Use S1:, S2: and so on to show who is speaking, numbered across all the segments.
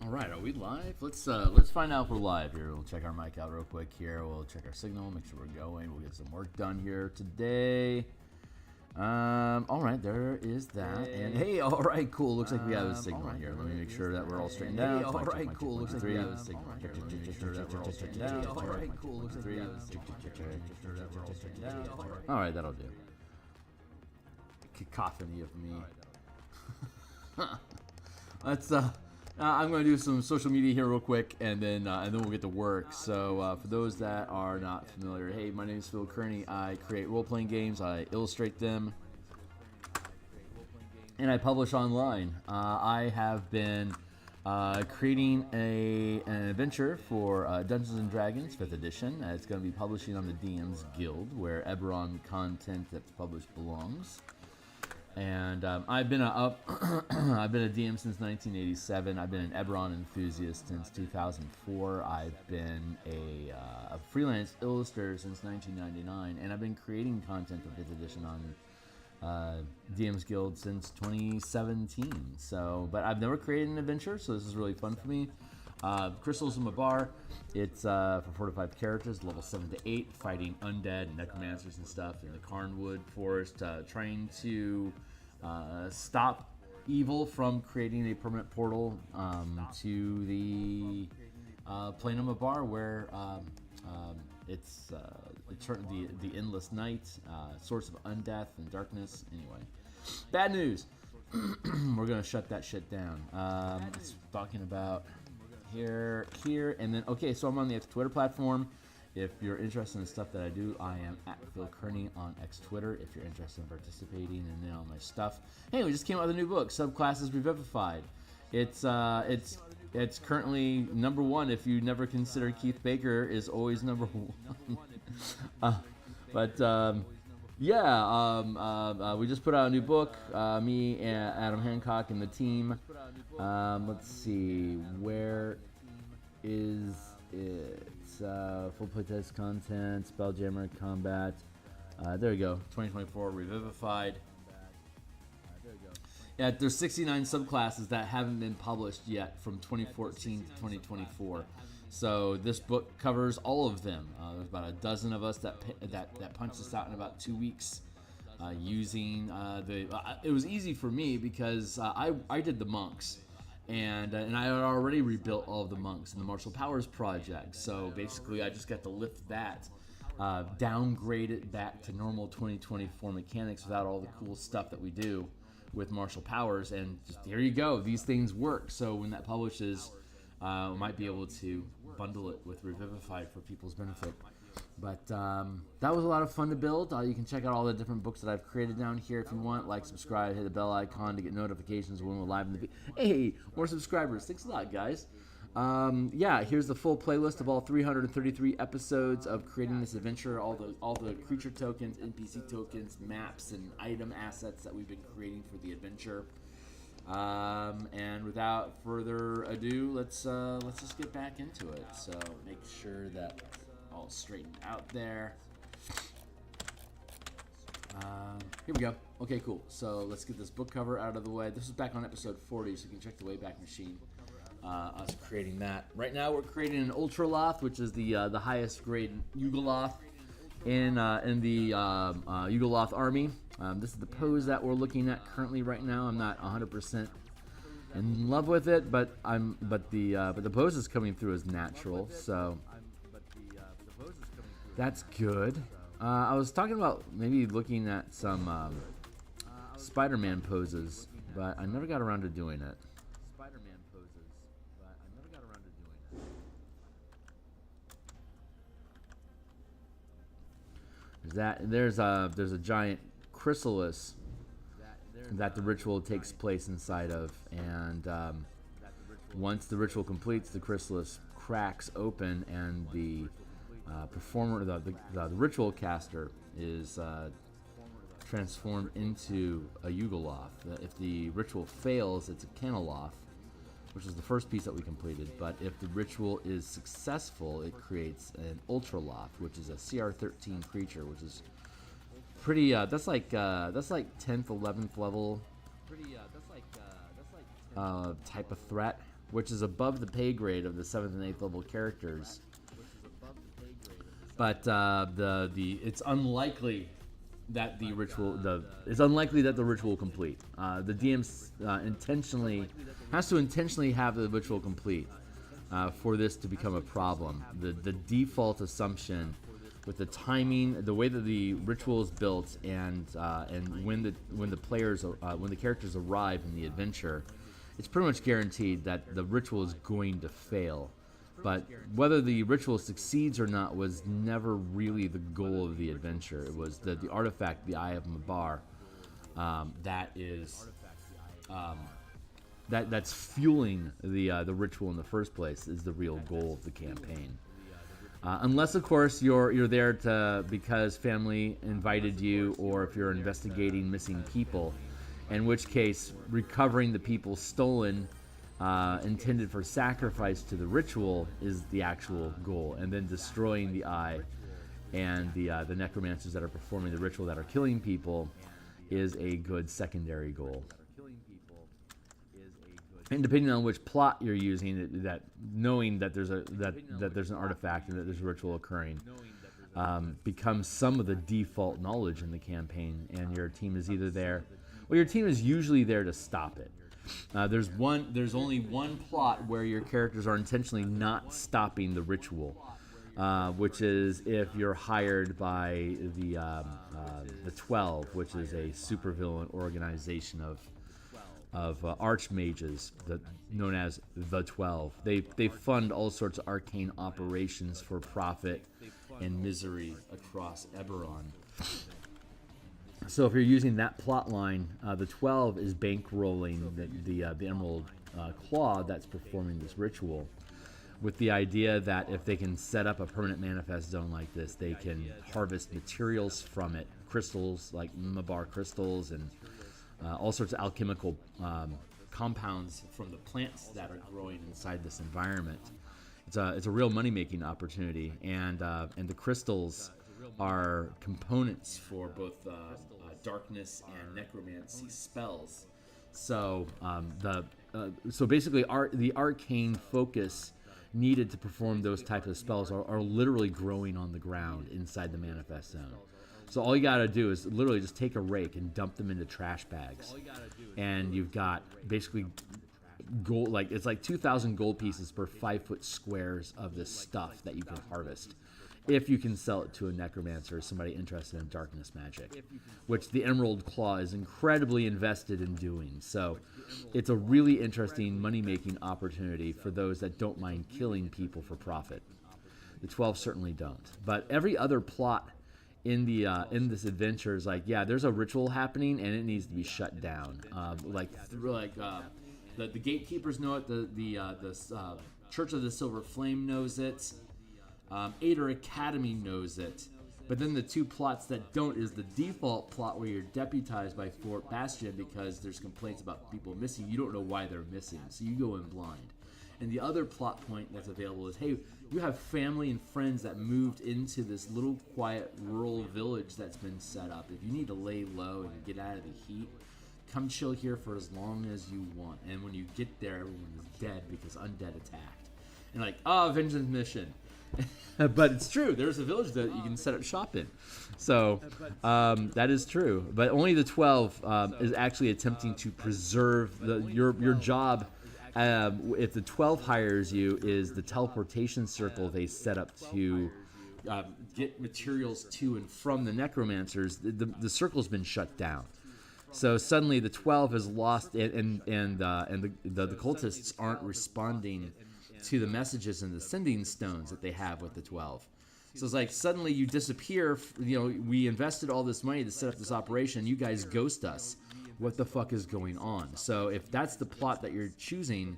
S1: All right, are we live? Let's find out if we're live here. We'll check our mic out real quick here. We'll check our signal, make sure we're going. We'll get some work done here today. All right, there is that. And hey, all right, cool. Looks like we have a signal here. Let me make sure that we're all straightened out. All right, cool. Looks like we have a signal. All right, that'll do. Cacophony of me. Let's I'm going to do some social media here real quick, and then we'll get to work. So for those that are not familiar, hey, my name is Phil Kearney. I create role-playing games. I illustrate them, and I publish online. I have been creating an adventure for Dungeons and Dragons 5th edition. It's going to be publishing on the DMsGuild, where Eberron content that's published belongs. And I've been a DM since 1987. I've been an Eberron enthusiast since 2004. I've been a freelance illustrator since 1999, and I've been creating content for 5th edition on DMsGuild since 2017. So, but I've never created an adventure, so this is really fun for me. Crystals in my bar. It's for 4 to 5 characters, level 7 to 8, fighting undead and necromancers and stuff in the Carnwood Forest, trying to stop evil from creating a permanent portal to the plane of Mabar, where it's the endless night, source of undeath and darkness. Anyway, bad news. We're gonna shut that shit down. It's talking about here, and then okay. So I'm on the X Twitter platform. If you're interested in the stuff that I do, I am at Phil Kearney on X Twitter. If you're interested in participating in all my stuff, hey, we just came out with a new book, Subclasses Revivified. It's currently #1. If you never consider Keith Baker is always #1. We just put out a new book. Me and Adam Hancock and the team. Let's see, where is it? Full playtest content, Spelljammer combat. There we go. 2024 Revivified. Yeah, there's 69 subclasses that haven't been published yet from 2014 to 2024. So this book covers all of them. There's about a dozen of us that punched this out in about 2 weeks, using it was easy for me because I did the monks, and I had already rebuilt all of the monks in the Martial Powers project. So basically, I just got to lift that, downgrade it back to normal 2024 mechanics without all the cool stuff that we do with Martial Powers, and just here you go. These things work. So when that publishes, we might be able to bundle it with Revivified for people's benefit. But that was a lot of fun to build. You can check out all the different books that I've created down here if you want. Like, subscribe, hit the bell icon to get notifications when we're live in the video. Hey, more subscribers. Thanks a lot, guys. Here's the full playlist of all 333 episodes of creating this adventure. All the creature tokens, NPC tokens, maps, and item assets that we've been creating for the adventure. And without further ado, let's just get back into it. So make sure that all straightened out there. Here we go. Okay, cool. So let's get this book cover out of the way. This is back on episode 40, so you can check the Wayback Machine. Us creating that. Right now, we're creating an Ultraloth, which is the highest grade Yugoloth in the Yugoloth army. This is the pose that we're looking at currently right now. I'm not 100% in love with it, but the pose is coming through as natural, so that's good. I was talking about maybe looking at some Spider-Man poses, but I never got around to doing it. There's a giant chrysalis that the ritual takes place inside of, and once the ritual completes, the chrysalis cracks open, and the performer, the ritual caster, is transformed into a Yugoloth. If the ritual fails, it's a Canoloth, which is the first piece that we completed. But if the ritual is successful, it creates an Ultraloth, which is a CR13 creature, which is pretty. That's like 10th, 11th level type of threat. which is above the pay grade of the 7th and 8th level characters. But it's unlikely that the ritual will complete. The DM has to intentionally have the ritual complete for this to become a problem. The default assumption with the timing, the way that the ritual is built, and when the characters arrive in the adventure, it's pretty much guaranteed that the ritual is going to fail. But whether the ritual succeeds or not was never really the goal of the adventure. It was the artifact, the Eye of Mabar, that's fueling the ritual in the first place, is the real goal of the campaign. Unless, of course, you're there because family invited you, or if you're investigating missing people, in which case recovering the people stolen, intended for sacrifice to the ritual, is the actual goal, and then destroying the eye and the necromancers that are performing the ritual that are killing people is a good secondary goal. And depending on which plot you're using, that knowing that there's an artifact and that there's a ritual occurring becomes some of the default knowledge in the campaign, and your team is either there. Well, your team is usually there to stop it. There's only one plot where your characters are intentionally not stopping the ritual, which is if you're hired by the 12, which is a supervillain organization of archmages known as the 12. They fund all sorts of arcane operations for profit and misery across Eberron. So if you're using that plot line, the 12 is bankrolling the Emerald Claw that's performing this ritual, with the idea that if they can set up a permanent manifest zone like this, they can harvest materials from it, crystals like Mabar crystals and all sorts of alchemical compounds from the plants that are growing inside this environment. It's a real money-making opportunity, and the crystals are components for both darkness and necromancy spells. So basically, the arcane focus needed to perform those types of spells are literally growing on the ground inside the manifest zone. So all you gotta do is literally just take a rake and dump them into trash bags, and you've got basically gold. Like it's like 2,000 gold pieces per 5-foot squares of this stuff that you can harvest, if you can sell it to a necromancer or somebody interested in darkness magic, which the Emerald Claw is incredibly invested in doing. So it's a really interesting money-making opportunity for those that don't mind killing people for profit. The 12 certainly don't. But every other plot in this adventure is like, yeah, there's a ritual happening and it needs to be shut down. The gatekeepers know it. The Church of the Silver Flame knows it. Ader Academy knows it. But then the two plots that don't is the default plot where you're deputized by Fort Bastion because there's complaints about people missing. You don't know why they're missing, so you go in blind. And the other plot point that's available is, hey, you have family and friends that moved into this little quiet rural village that's been set up. If you need to lay low and get out of the heat, come chill here for as long as you want. And when you get there, everyone is dead because undead attacked. And like, vengeance mission. But it's true. There's a village that you can set up shop in. So that is true. But only the 12 is actually attempting to preserve your job. If the 12 hires you, is the teleportation circle they set up to get materials to and from the necromancers. The circle's been shut down. So suddenly the 12 has lost it, and the cultists aren't responding to the messages and the sending stones that they have with the 12. So it's like suddenly you disappear. We invested all this money to set up this operation. You guys ghost us. What the fuck is going on? So if that's the plot that you're choosing,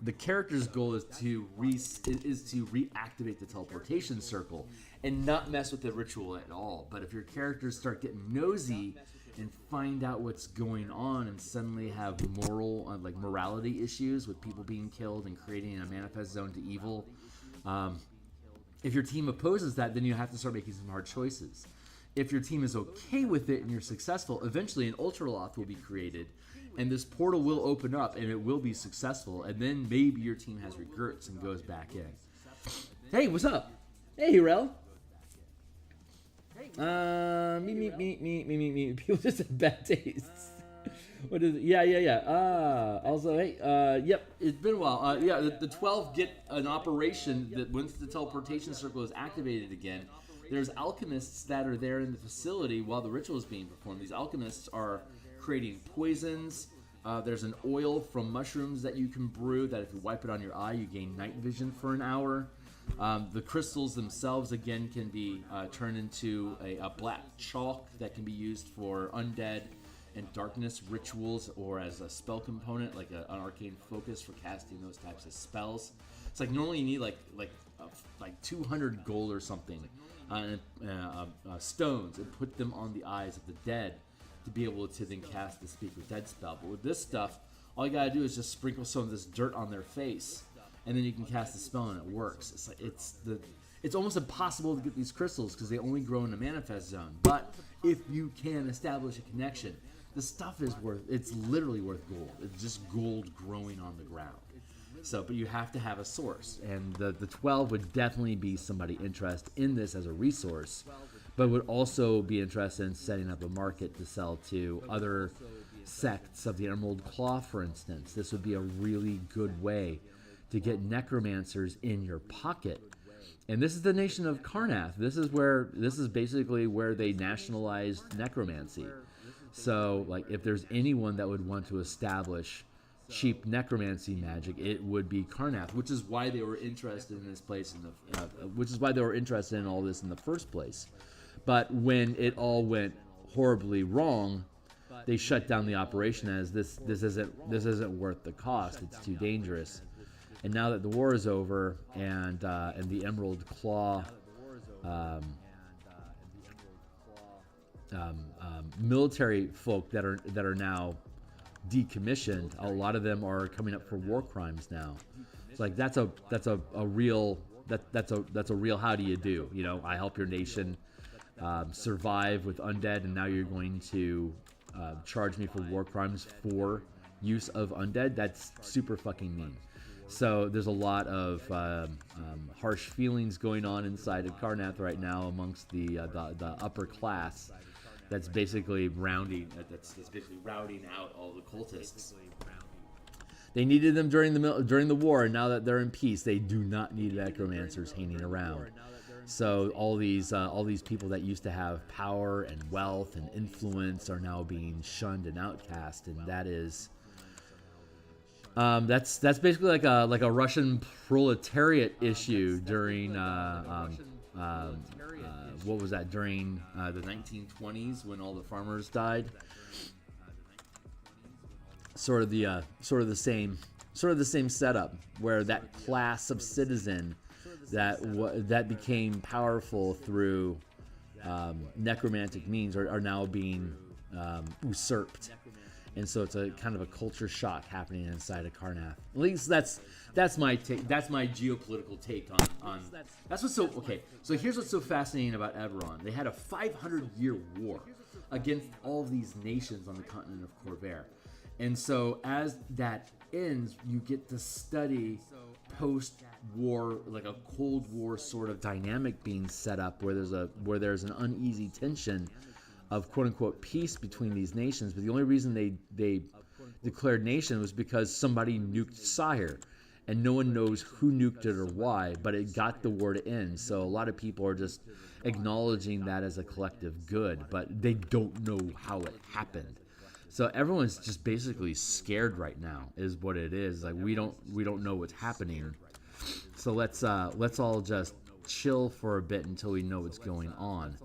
S1: the character's goal is to reactivate the teleportation circle and not mess with the ritual at all. But if your characters start getting nosy and find out what's going on and suddenly have morality issues with people being killed and creating a manifest zone to evil, if your team opposes that, then you have to start making some hard choices. If your team is okay with it and you're successful, eventually an Ultraloth will be created, and this portal will open up, and it will be successful, and then maybe your team has regrets and goes back in. Hey, what's up? Hey, Hero. Me. People just have bad tastes. What is it? Yeah. Also, hey, yep, it's been a while. The 12 get an operation that once the teleportation circle is activated again, there's alchemists that are there in the facility while the ritual is being performed. These alchemists are creating poisons. There's an oil from mushrooms that you can brew that if you wipe it on your eye, you gain night vision for an hour. The crystals themselves, again, can be turned into a black chalk that can be used for undead and darkness rituals, or as a spell component, like an arcane focus for casting those types of spells. It's like normally you need like 200 gold or something, stones, and put them on the eyes of the dead to be able to then cast the Speak with Dead spell. But with this stuff, all you gotta do is just sprinkle some of this dirt on their face, and then you can cast the spell and it works. It's like it's almost impossible to get these crystals because they only grow in the manifest zone. But if you can establish a connection, the stuff is it's literally worth gold. It's just gold growing on the ground. So, but you have to have a source, and the 12 would definitely be somebody interested in this as a resource, but would also be interested in setting up a market to sell to other sects of the Emerald Claw, for instance. This would be a really good way to get necromancers in your pocket. And this is the nation of Karrnath. This is basically where they nationalized necromancy. So, like, if there's anyone that would want to establish cheap necromancy magic, it would be Karrnath, which is why they were interested in this place, which is why they were interested in all this in the first place. But when it all went horribly wrong, they shut down the operation as this isn't worth the cost. It's too dangerous. And now that the war is over and the Emerald Claw military folk that are now decommissioned, a lot of them are coming up for war crimes now. It's like that's a real how do you do? You know, I help your nation survive with undead, and now you're going to charge me for war crimes for use of undead. That's super fucking mean. So there's a lot of harsh feelings going on inside of Karrnath right now amongst the upper class. That's basically routing out all the cultists. They needed them during the war, and now that they're in peace, they do not need necromancers hanging around. So all these people that used to have power and wealth and influence are now being shunned and outcast, and that is that's basically like a Russian proletariat issue during what was that, during the 1920s when all the farmers died. Sort of the same setup, where that class of citizen that became powerful through necromantic means are now being usurped. And so it's a kind of a culture shock happening inside of Karrnath. At least that's my take. That's my geopolitical take on. That's what's so okay. So here's what's so fascinating about Eberron. They had a 500-year war against all these nations on the continent of Corvair, and so as that ends, you get to study post-war, like a Cold War sort of dynamic being set up, where there's an uneasy tension of quote-unquote peace between these nations. But the only reason they declared nation was because somebody nuked Sire, and no one knows who nuked it or why, but it got the war to end. So a lot of people are just acknowledging that as a collective good, but they don't know how it happened. So everyone's just basically scared right now, is what it is. Like we don't know what's happening. So let's all just chill for a bit until we know what's going on.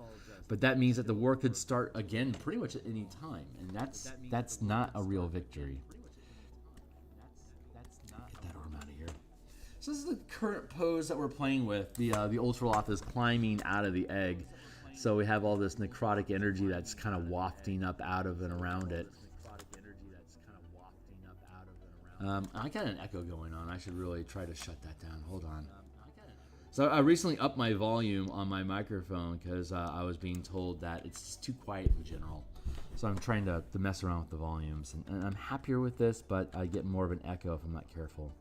S1: But that means that the war could start again pretty much at any time, and that's not a real victory. Get that arm out of here. So this is the current pose that we're playing with. The Ultraloth is climbing out of the egg, so we have all this necrotic energy that's kind of wafting up out of and around it. I got an echo going on. I should really try to shut that down. Hold on. So I recently upped my volume on my microphone because I was being told that it's too quiet in general. So I'm trying to mess around with the volumes, and I'm happier with this, but I get more of an echo if I'm not careful.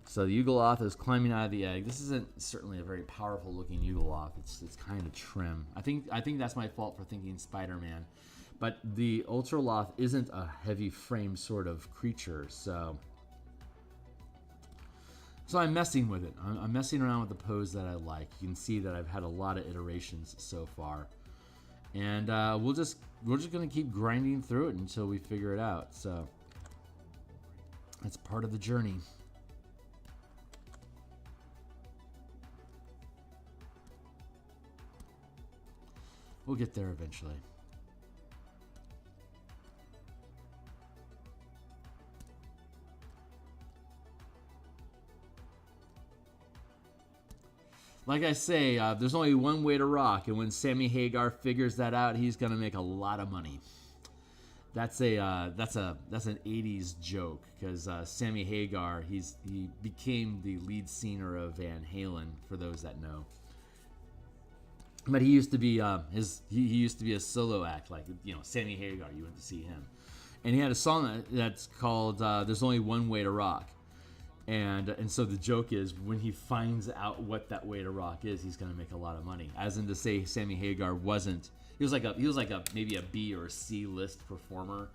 S1: So the Yugoloth is climbing out of the egg. This isn't certainly a very powerful looking Yugoloth. It's kind of trim. I think that's my fault for thinking Spider-Man, but the Ultraloth isn't a heavy frame sort of creature, so I'm messing with it. I'm messing around with the pose that I like. You can see that I've had a lot of iterations so far, and we're just gonna keep grinding through it until we figure it out. So that's part of the journey. We'll get there eventually. Like I say, there's only one way to rock, and when Sammy Hagar figures that out, he's gonna make a lot of money. That's an '80s joke, because Sammy Hagar, he became the lead singer of Van Halen, for those that know. But he used to be he used to be a solo act, like, you know, Sammy Hagar. You went to see him, and he had a song that's called "There's Only One Way to Rock," and so the joke is when he finds out what that way to rock is, he's gonna make a lot of money. As in to say, Sammy Hagar wasn't. He was like a maybe a B or C list performer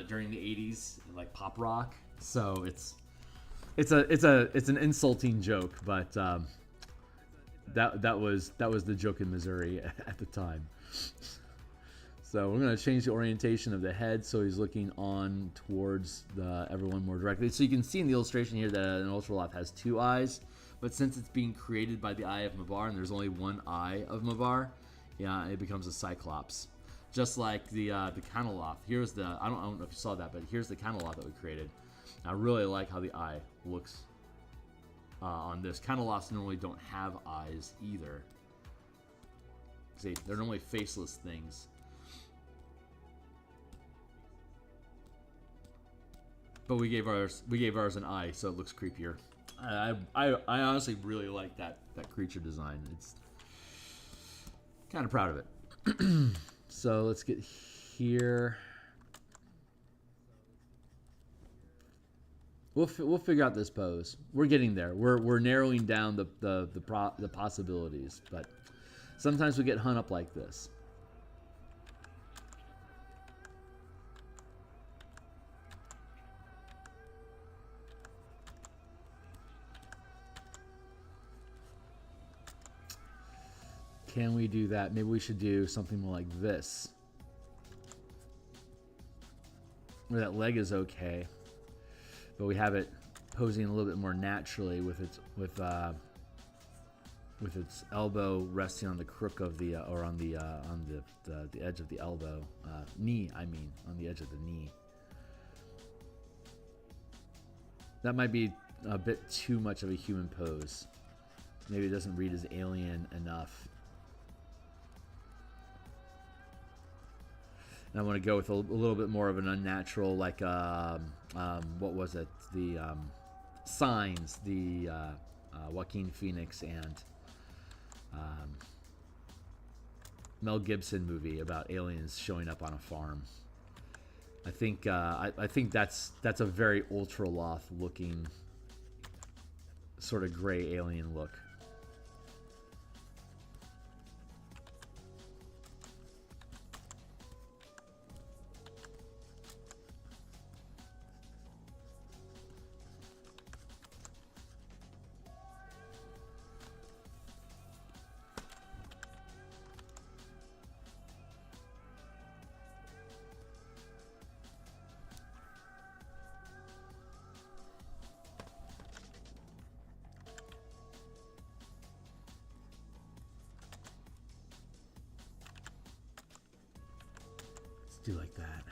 S1: during the '80s, like pop rock. So it's an insulting joke, but. That was the joke in Missouri at the time. So we're going to change the orientation of the head so he's looking on towards everyone more directly. So you can see in the illustration here that an Ultraloth has two eyes, but since it's being created by the Eye of Mabar and there's only one eye of Mabar, yeah, it becomes a Cyclops. Just like the Canoloth. Here's the I don't know if you saw that, but here's the Canoloth that we created. I really like how the eye looks. On this. Canoloths normally don't have eyes either. See, they're normally faceless things. But we gave ours an eye, so it looks creepier. I honestly really like that creature design. It's kind of proud of it. So let's get here. We'll figure out this pose. We're getting there. We're narrowing down the possibilities, but sometimes we get hung up like this. Can we do that? Maybe we should do something more like this, where that leg is okay. But we have it posing a little bit more naturally with its elbow resting on the crook of the or on the edge of the elbow, knee. I mean, on the edge of the knee. That might be a bit too much of a human pose. Maybe it doesn't read as alien enough. And I want to go with a little bit more of an unnatural, like, what was it? The Signs, the Joaquin Phoenix and Mel Gibson movie about aliens showing up on a farm. I think that's a very Ultraloth looking sort of gray alien look. Do like that.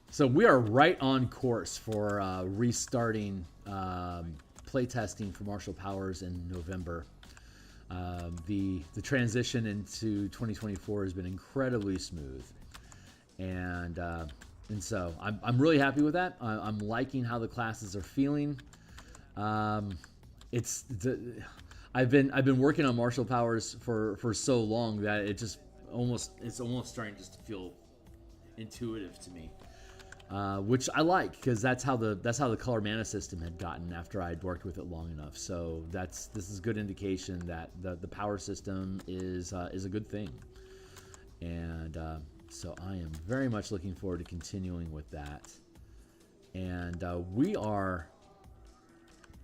S1: So we are right on course for restarting playtesting for Martial Powers in November. The transition into 2024 has been incredibly smooth, and so I'm really happy with that. I'm liking how the classes are feeling. I've been working on martial powers for so long that it's almost starting just to feel intuitive to me, which I like, because that's how the color mana system had gotten after I'd worked with it long enough. So this is a good indication that the power system is a good thing, and so I am very much looking forward to continuing with that. And we are.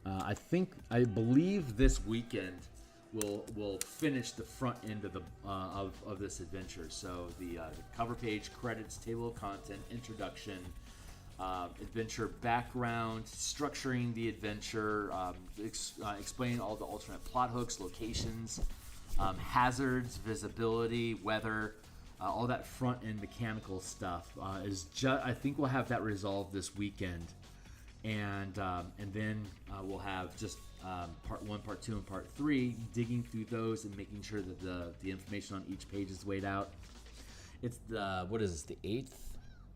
S1: I believe this weekend we'll finish the front end of the of this adventure. So the cover page, credits, table of content, introduction, adventure background, structuring the adventure, explaining all the alternate plot hooks, locations, hazards, visibility, weather, all that front end mechanical stuff I think we'll have that resolved this weekend. And then we'll have just part 1, part 2, and part 3, digging through those and making sure that the information on each page is weighed out. It's what is this, the 8th?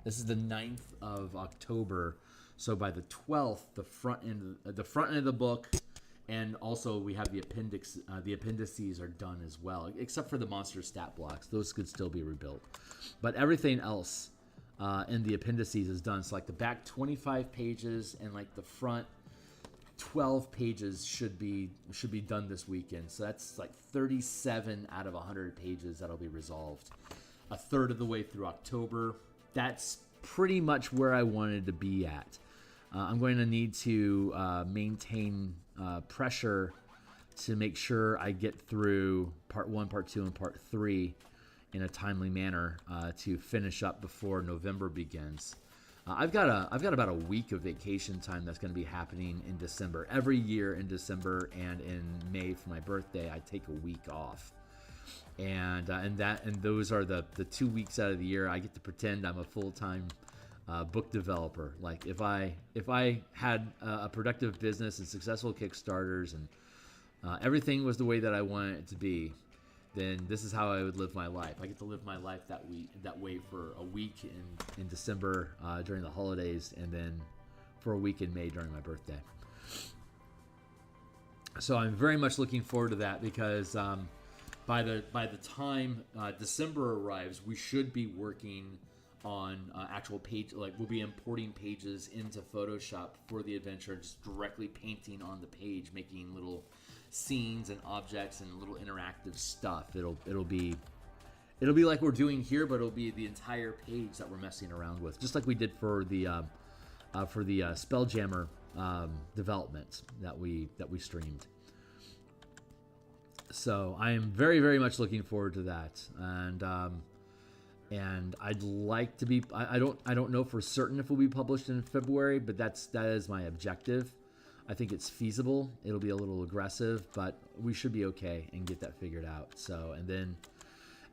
S1: This is the 9th of October. So by the 12th, the front end of the book, and also we have the appendices are done as well, except for the monster stat blocks. Those could still be rebuilt, but everything else and the appendices is done. So like the back 25 pages and like the front 12 pages should be done this weekend. So that's like 37 out of 100 pages that'll be resolved. A third of the way through October. That's pretty much where I wanted to be at. I'm going to need to maintain pressure to make sure I get through part 1, part 2, and part 3 in a timely manner to finish up before November begins. I've got about a week of vacation time that's going to be happening in December. Every year in December and in May for my birthday, I take a week off, and those are the 2 weeks out of the year I get to pretend I'm a full-time book developer. Like if I had a productive business and successful Kickstarters and everything was the way that I wanted it to be, then this is how I would live my life. I get to live my life that way for a week in December during the holidays, and then for a week in May during my birthday. So I'm very much looking forward to that, because by the time December arrives, we should be working on actual page, like we'll be importing pages into Photoshop for the adventure, just directly painting on the page, making little scenes and objects and little interactive stuff. It'll be like we're doing here, but it'll be the entire page that we're messing around with, just like we did for the Spelljammer development that we streamed. So I am very, very much looking forward to that, and I'd like to be. I don't know for certain if it will be published in February, but that is my objective. I think it's feasible. It'll be a little aggressive, but we should be okay and get that figured out. So, and then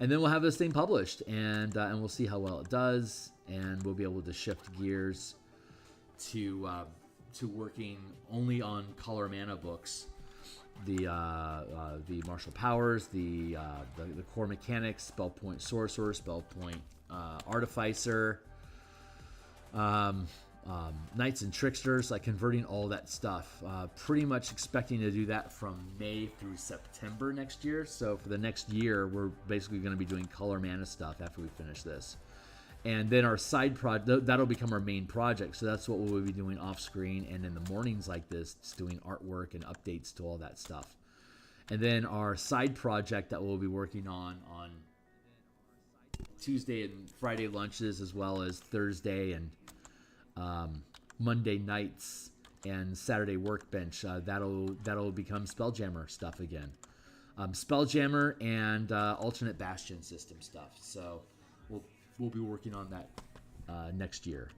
S1: we'll have this thing published, and we'll see how well it does, and we'll be able to shift gears to working only on color mana books, the martial powers, the core mechanics, spell point sorcerer, spell point artificer. Knights and tricksters, like converting all that stuff. Pretty much expecting to do that from May through September next year. So for the next year, we're basically going to be doing color mana stuff after we finish this. And then our side project, that'll become our main project. So that's what we'll be doing off screen and in the mornings like this, just doing artwork and updates to all that stuff. And then our side project that we'll be working on Tuesday and Friday lunches, as well as Thursday and Monday nights and Saturday workbench, that'll become Spelljammer stuff again. Spelljammer and alternate bastion system stuff. So we'll be working on that next year.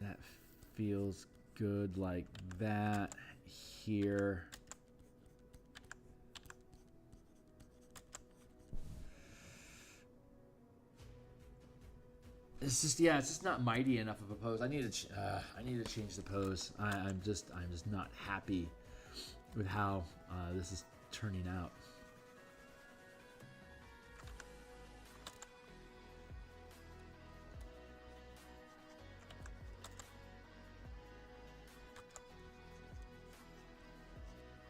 S1: That feels good like that here. It's just not mighty enough of a pose. I need to change the pose. I'm just not happy with how this is turning out.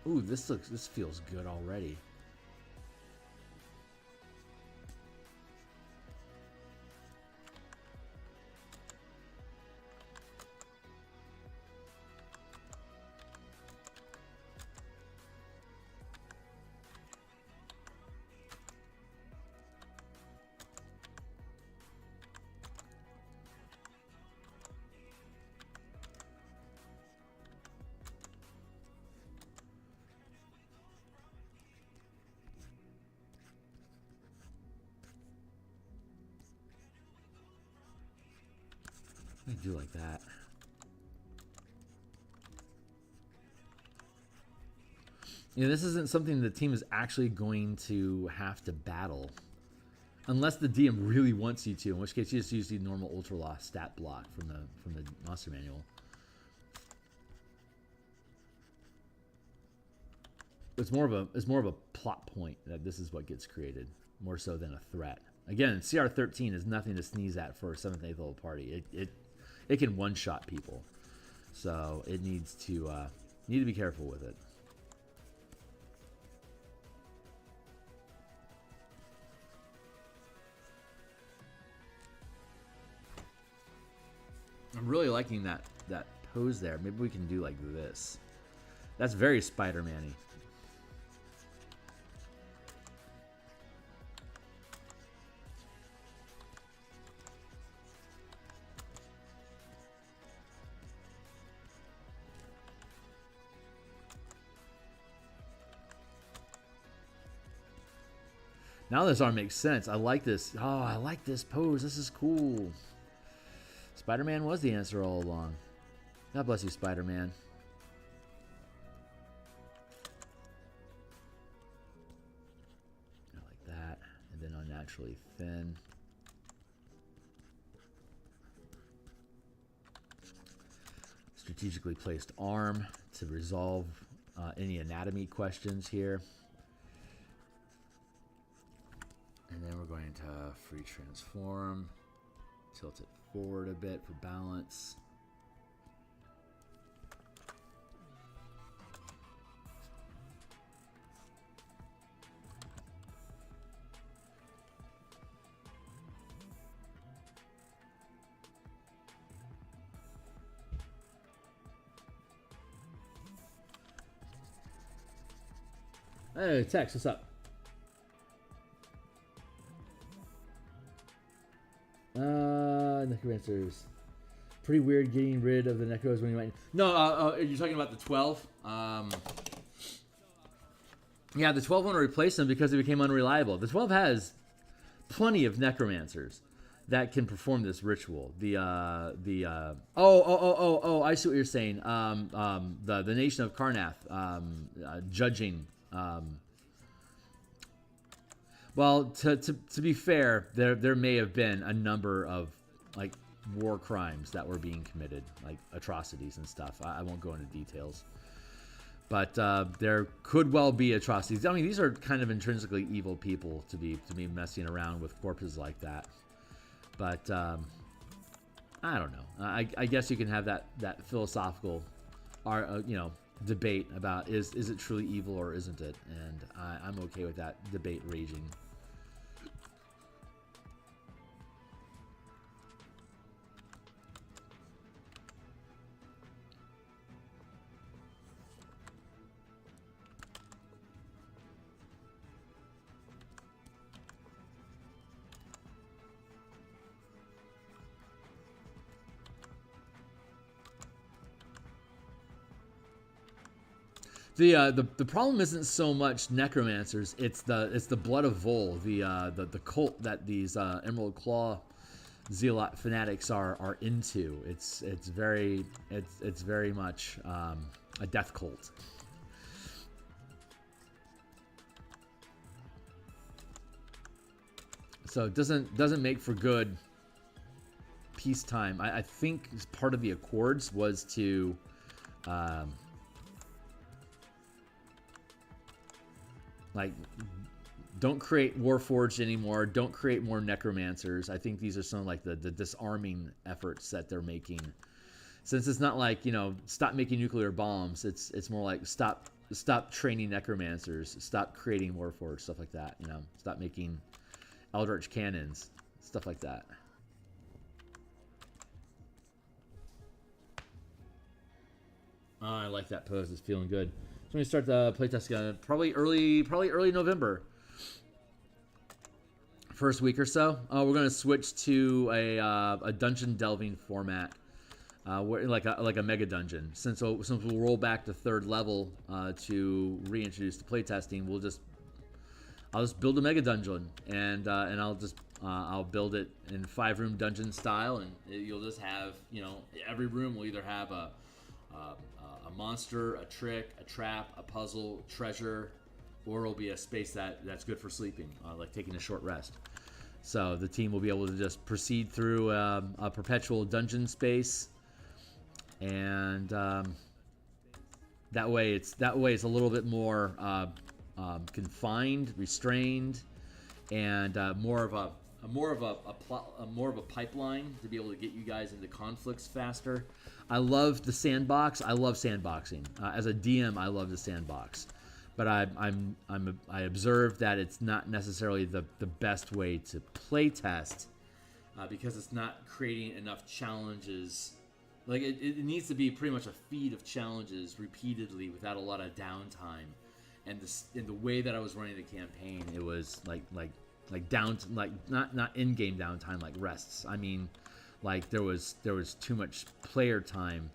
S1: Ooh, this feels good already. I do like that. You know, this isn't something the team is actually going to have to battle. Unless the DM really wants you to, in which case you just use the normal Ultra Law stat block from the monster manual. It's more of a plot point that this is what gets created, more so than a threat. Again, CR 13 is nothing to sneeze at for a 7th and 8th level party. It can one-shot people, so it needs to be careful with it. I'm really liking that pose there. Maybe we can do like this. That's very Spider-Man-y. Now this arm makes sense. I like this. Oh, I like this pose. This is cool. Spider-Man was the answer all along. God bless you, Spider-Man. I like that. And then unnaturally thin. Strategically placed arm to resolve any anatomy questions here. And then we're going to free transform, tilt it forward a bit for balance. Hey, Tex, what's up? Necromancers. Pretty weird getting rid of the Necros when you might... No, you're talking about the 12? Yeah, the 12 want to replace them because they became unreliable. The 12 has plenty of Necromancers that can perform this ritual. I see what you're saying. The nation of Karnath judging... Well, to be fair, there may have been a number of like war crimes that were being committed, like atrocities and stuff. I won't go into details, but there could well be atrocities. I mean, these are kind of intrinsically evil people to be messing around with corpses like that. But I don't know. I guess you can have that philosophical, debate about is it truly evil or isn't it? And I'm okay with that debate raging. The problem isn't so much necromancers; it's the blood of Vol, the cult that these Emerald Claw zealot fanatics are into. It's very much a death cult. So it doesn't make for good peacetime. I think part of the Accords was to like, don't create Warforged anymore. Don't create more Necromancers. I think these are some of like the disarming efforts that they're making. Since it's not like, stop making nuclear bombs. It's more like stop stop training necromancers, stop creating warforged, stuff like that. You know, stop making eldritch cannons, stuff like that. Oh, I like that pose. It's feeling good. So we start the playtest again, probably early November. First week or so. We're gonna switch to a dungeon delving format, like a mega dungeon. Since we'll roll back to 3rd level to reintroduce the playtesting, I'll just build a mega dungeon, and I'll build it in 5-room dungeon style, and you'll just have, you know, every room will either have a monster, a trick, a trap, a puzzle, treasure, or it'll be a space that's good for sleeping, like taking a short rest. So the team will be able to just proceed through a perpetual dungeon space, and that way it's a little bit more confined, restrained, and more of a pipeline to be able to get you guys into conflicts faster. I love the sandbox. I love sandboxing. As a DM, I love the sandbox, but I observed that it's not necessarily the best way to play test because it's not creating enough challenges. Like it needs to be pretty much a feed of challenges repeatedly without a lot of downtime. And the way that I was running the campaign, it was like not in-game downtime, like rests. I mean, like there was too much player time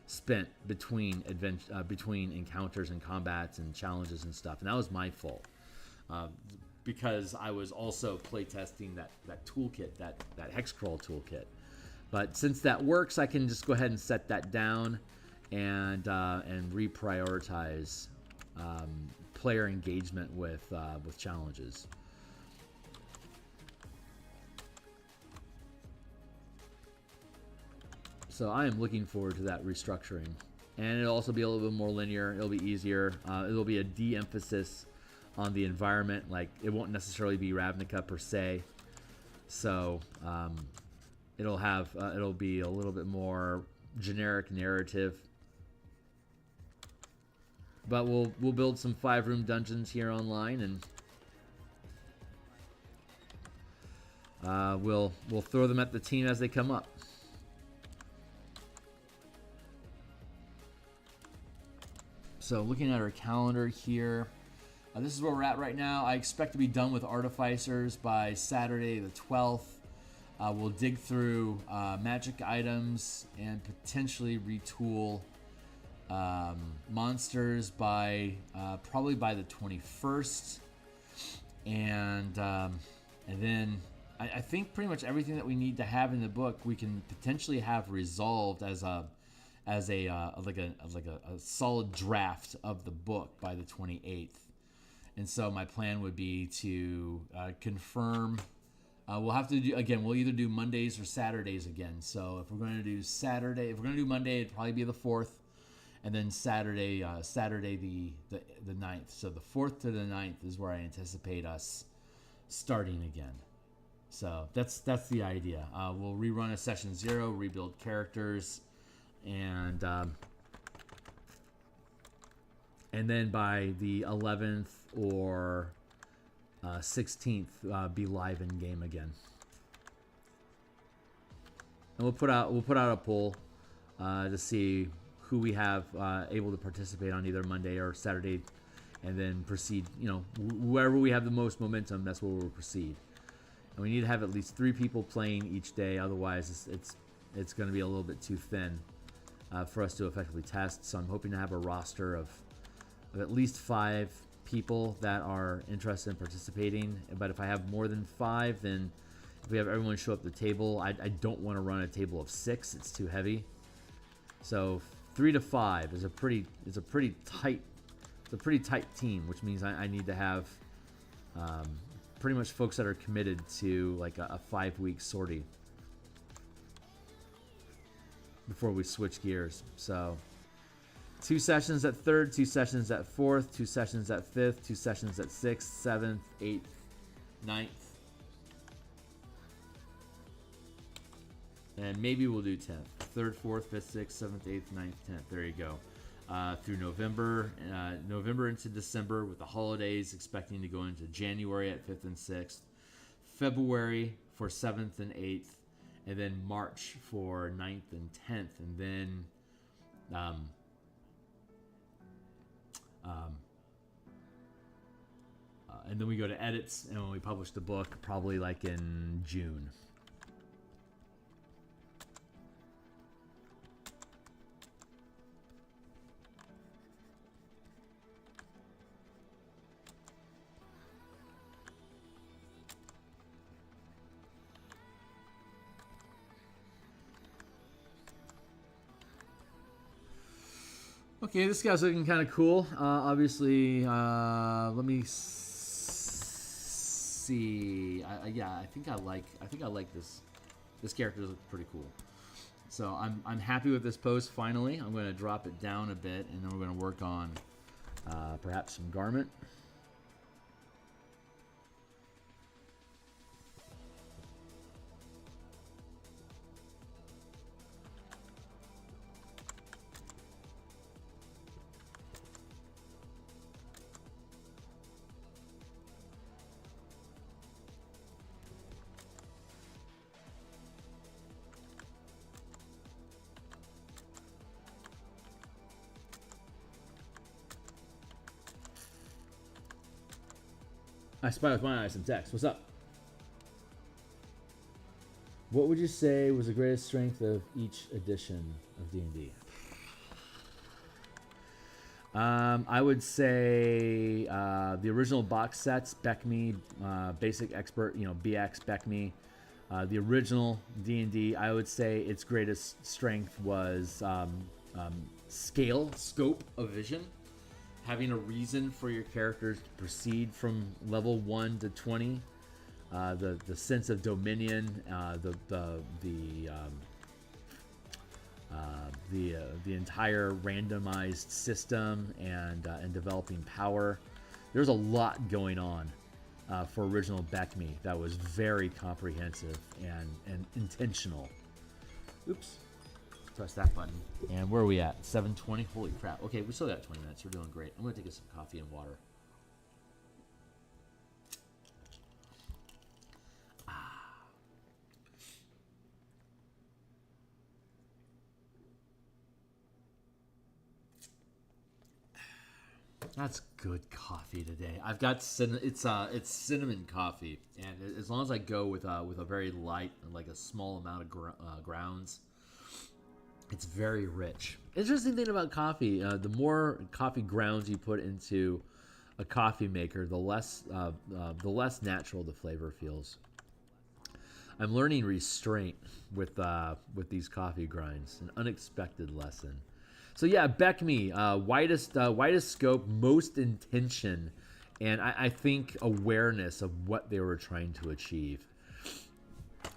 S1: spent between encounters and combats and challenges and stuff, and that was my fault because I was also playtesting that toolkit, that hex crawl toolkit. But since that works, I can just go ahead and set that down and reprioritize player engagement with challenges. So I am looking forward to that restructuring, and it'll also be a little bit more linear. It'll be easier. It'll be a de-emphasis on the environment. Like it won't necessarily be Ravnica per se. So it'll be a little bit more generic narrative. But we'll build some 5-room dungeons here online, and we'll throw them at the team as they come up. So looking at our calendar here, this is where we're at right now. I expect to be done with Artificers by Saturday the 12th. We'll dig through magic items and potentially retool monsters by probably by the 21st, and then I think pretty much everything that we need to have in the book we can potentially have resolved as a solid draft of the book by the 28th. And so my plan would be to confirm. We'll have to do again. We'll either do Mondays or Saturdays again. So if we're going to do Monday, it'd probably be the 4th, and then Saturday the 9th. So the 4th to the 9th is where I anticipate us starting again. So that's the idea. We'll rerun a session 0, rebuild characters, and then by the 11th or 16th, be live in game again. And we'll put out a poll to see who we have able to participate on either Monday or Saturday, and then proceed. You know, wherever we have the most momentum, that's where we'll proceed. And we need to have at least 3 people playing each day. Otherwise, it's going to be a little bit too thin for us to effectively test. So I'm hoping to have a roster of at least 5 people that are interested in participating. But if I have more than 5, then if we have everyone show up at the table, I don't want to run a table of 6. It's too heavy. So 3 to 5 is a pretty tight team, which means I need to have pretty much folks that are committed to like a 5-week sortie before we switch gears. So 2 sessions at 3rd, 2 sessions at 4th, 2 sessions at 5th, 2 sessions at 6th, 7th, 8th, 9th. And maybe we'll do 10th. 3rd, 4th, 5th, 6th, 7th, 8th, 9th, 10th. There you go. through November, November into December, with the holidays expecting to go into January at 5th and 6th, February for 7th and 8th, and then March for 9th and 10th, and then we go to edits, and when we publish the book, probably like in June. Okay, this guy's looking kind of cool. Obviously, let me see. Yeah, I think I like this. This character looks pretty cool. So I'm happy with this post. Finally, I'm going to drop it down a bit, and then we're going to work on perhaps some garment. I spy with my eyes some text. What's up? What would you say was the greatest strength of each edition of D&D? I would say the original box sets, Beckme, Basic Expert, BX, Beckme. The original D&D, I would say its greatest strength was scope of vision. Having a reason for your characters to proceed from level 1 to 20, the sense of dominion, the entire randomized system, and developing power. There's a lot going on for original Beckme that was very comprehensive and intentional. Oops. Press that button. And where are we at? 7:20? Holy crap. Okay, we still got 20 minutes. We're doing great. I'm going to take us some coffee and water. That's good coffee today. I've got it's cinnamon coffee, and as long as I go with a very light, like a small amount of grounds, it's very rich. Interesting thing about coffee, the more coffee grounds you put into a coffee maker, the less natural the flavor feels. I'm learning restraint with these coffee grinds, an unexpected lesson. So yeah, Beckme, widest scope, most intention, and I think awareness of what they were trying to achieve.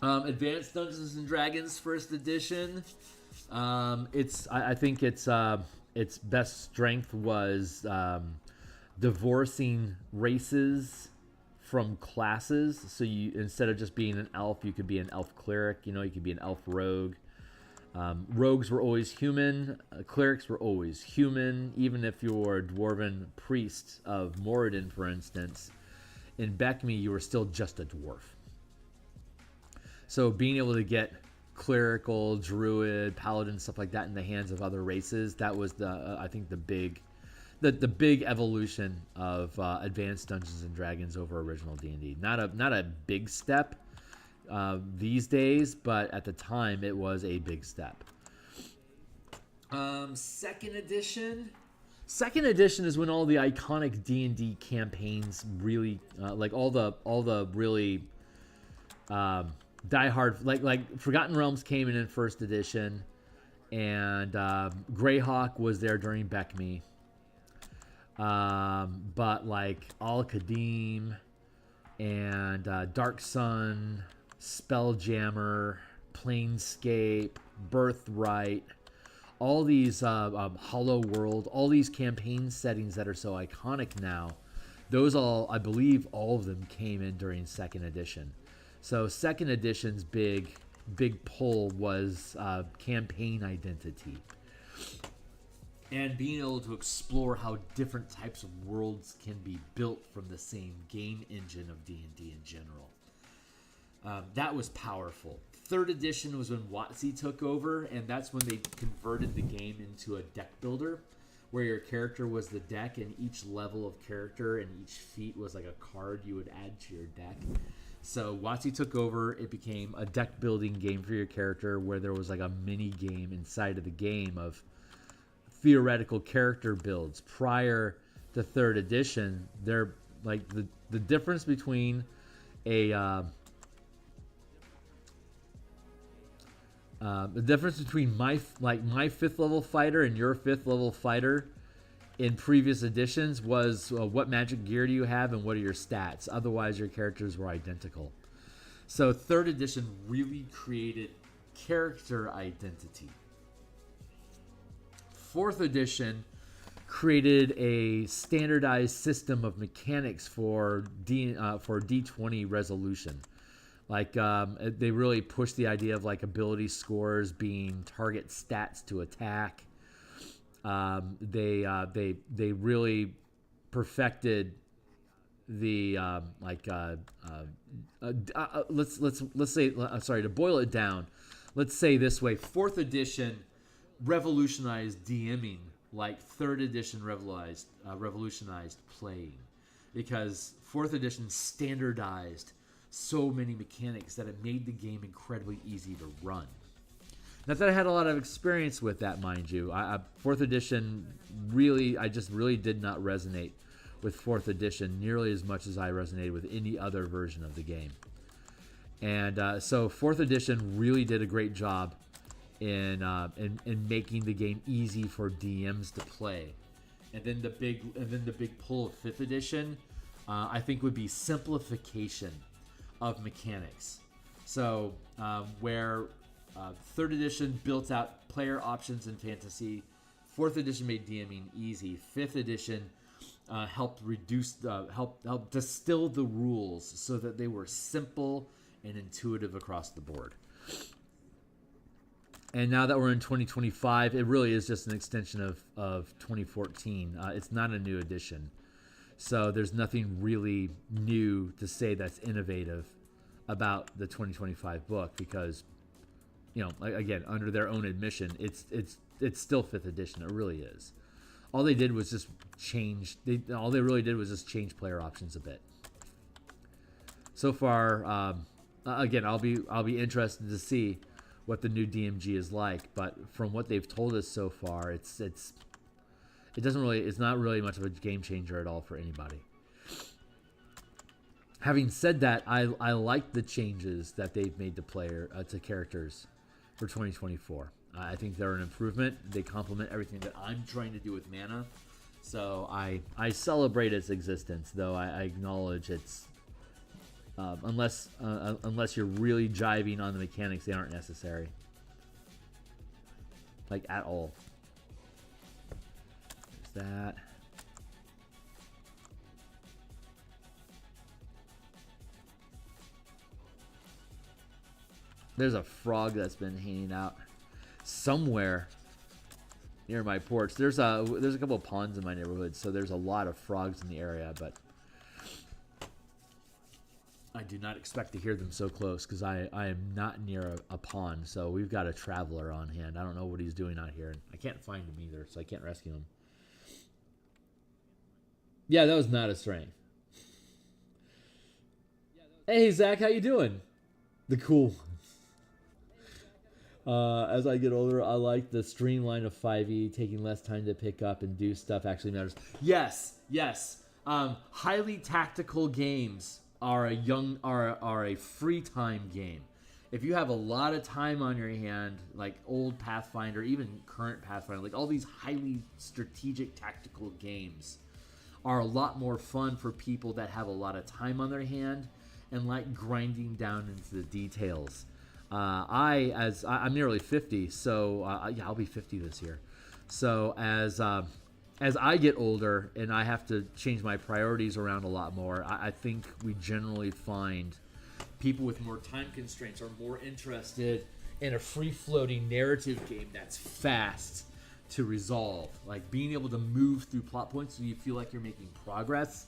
S1: Advanced Dungeons and Dragons First Edition. I think its best strength was divorcing races from classes. So you, instead of just being an elf, you could be an elf cleric. You could be an elf rogue. Rogues were always human. Clerics were always human. Even if you're a dwarven priest of Moradin, for instance, in Beckme, you were still just a dwarf. So being able to get clerical, druid, paladin, stuff like that in the hands of other races, that was I think the big evolution of Advanced Dungeons and Dragons over original D&D. Not a big step these days, but at the time it was a big step. Second edition is when all the iconic D&D campaigns really like all the really diehard, like Forgotten Realms came in first edition, and Greyhawk was there during Beckme. But like Al-Qadim and Dark Sun, Spelljammer, Planescape, Birthright, all these Hollow World, all these campaign settings that are so iconic now, those all, I believe all of them came in during second edition. So second edition's big pull was campaign identity. and being able to explore how different types of worlds can be built from the same game engine of D&D in general. That was powerful. Third edition was when WotC took over, and that's when they converted the game into a deck builder, where your character was the deck, and each level of character and each feat was like a card you would add to your deck. So WotC took over. It became a deck building game for your character, where there was like a mini game inside of the game of theoretical character builds. Prior to third edition, they're like the difference between the difference between my fifth level fighter and your fifth level fighter in previous editions was what magic gear do you have and what are your stats. Otherwise, your characters were identical. So third edition really created character identity. Fourth edition created a standardized system of mechanics for D20 resolution. Like they really pushed the idea of like ability scores being target stats to attack. They really perfected the let's say to boil it down, let's say this way: fourth edition revolutionized DMing like third edition revolutionized playing, because fourth edition standardized so many mechanics that it made the game incredibly easy to run. Not that I had a lot of experience with that, mind you. Fourth edition I just really did not resonate with fourth edition nearly as much as I resonated with any other version of the game. And so fourth edition really did a great job in making the game easy for DMs to play. And then the big pull of fifth edition, I think, would be simplification of mechanics. So where third edition built out player options in fantasy, fourth edition made DMing easy. Fifth edition helped distill the rules so that they were simple and intuitive across the board. And now that we're in 2025, it really is just an extension of 2014. It's not a new edition. So there's nothing really new to say that's innovative about the 2025 book, because, you know, again, under their own admission, it's still fifth edition. It really is. All they did was just change. All they really did was just change player options a bit. So far, again, I'll be interested to see what the new DMG is like. But from what they've told us so far, it's not really much of a game changer at all for anybody. Having said that, I like the changes that they've made to characters for 2024. I think they're an improvement. They complement everything that I'm trying to do with mana. So I celebrate its existence, though I acknowledge it's unless you're really jiving on the mechanics, they aren't necessary, like, at all. There's that. There's a frog that's been hanging out somewhere near my porch. There's a couple of ponds in my neighborhood, so there's a lot of frogs in the area, but I do not expect to hear them so close, because I am not near a pond. So we've got a traveler on hand. I don't know what he's doing out here, and I can't find him either, so I can't rescue him. Yeah, that was not a strength. Hey, Zach, how you doing? The cool one. As I get older, I like the streamline of 5e. Taking less time to pick up and do stuff actually matters. Yes. Highly tactical games are a free time game. If you have a lot of time on your hand, like old Pathfinder, even current Pathfinder, like all these highly strategic tactical games are a lot more fun for people that have a lot of time on their hand and like grinding down into the details. I'm nearly 50, so I'll be 50 this year. So as I get older and I have to change my priorities around a lot more, I think we generally find people with more time constraints are more interested in a free-floating narrative game that's fast, to resolve. Like being able to move through plot points so you feel like you're making progress.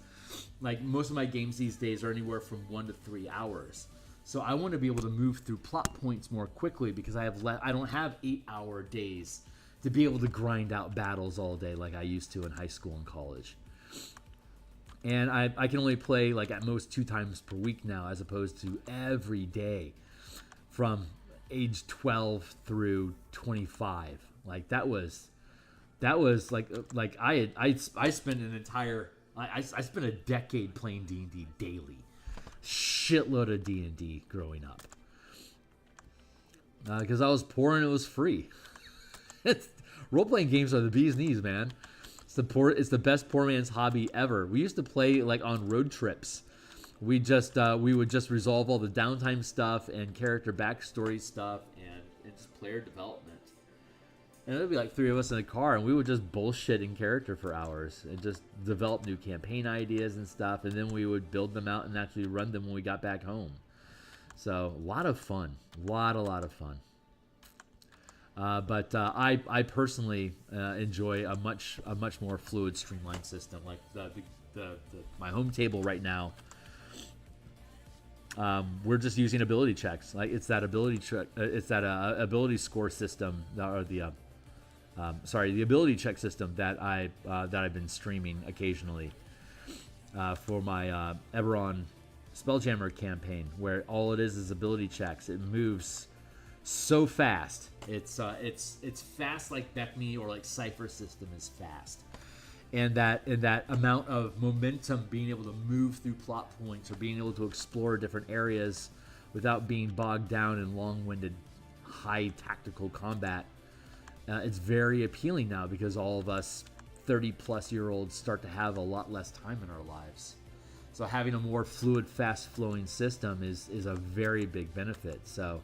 S1: Like most of my games these days are anywhere from 1 to 3 hours. So I want to be able to move through plot points more quickly because I don't have 8-hour days to be able to grind out battles all day like I used to in high school and college. And I can only play like at most 2 times per week now, as opposed to every day from age 12 through 25. Like that was like I spent an entire I spent a decade playing D&D daily. Shitload of D&D growing up. Because I was poor and it was free. Role-playing games are the bee's knees, man. It's the best poor man's hobby ever. We used to play like on road trips. We would just resolve all the downtime stuff and character backstory stuff and just player development. And it would be like 3 of us in a car, and we would just bullshit in character for hours and just develop new campaign ideas and stuff, and then we would build them out and actually run them when we got back home. So a lot of fun, a lot of fun. But I personally enjoy a much more fluid, streamlined system. Like my home table right now, we're just using ability checks. Like it's that ability ability score system, or the ability check system that I've been streaming occasionally for my Eberron Spelljammer campaign, where all it is ability checks. It moves so fast. It's fast like Beckme or like Cypher system is fast. And that amount of momentum, being able to move through plot points or being able to explore different areas without being bogged down in long-winded, high tactical combat, it's very appealing now because all of us 30-plus-year-olds start to have a lot less time in our lives. So having a more fluid, fast-flowing system is a very big benefit. So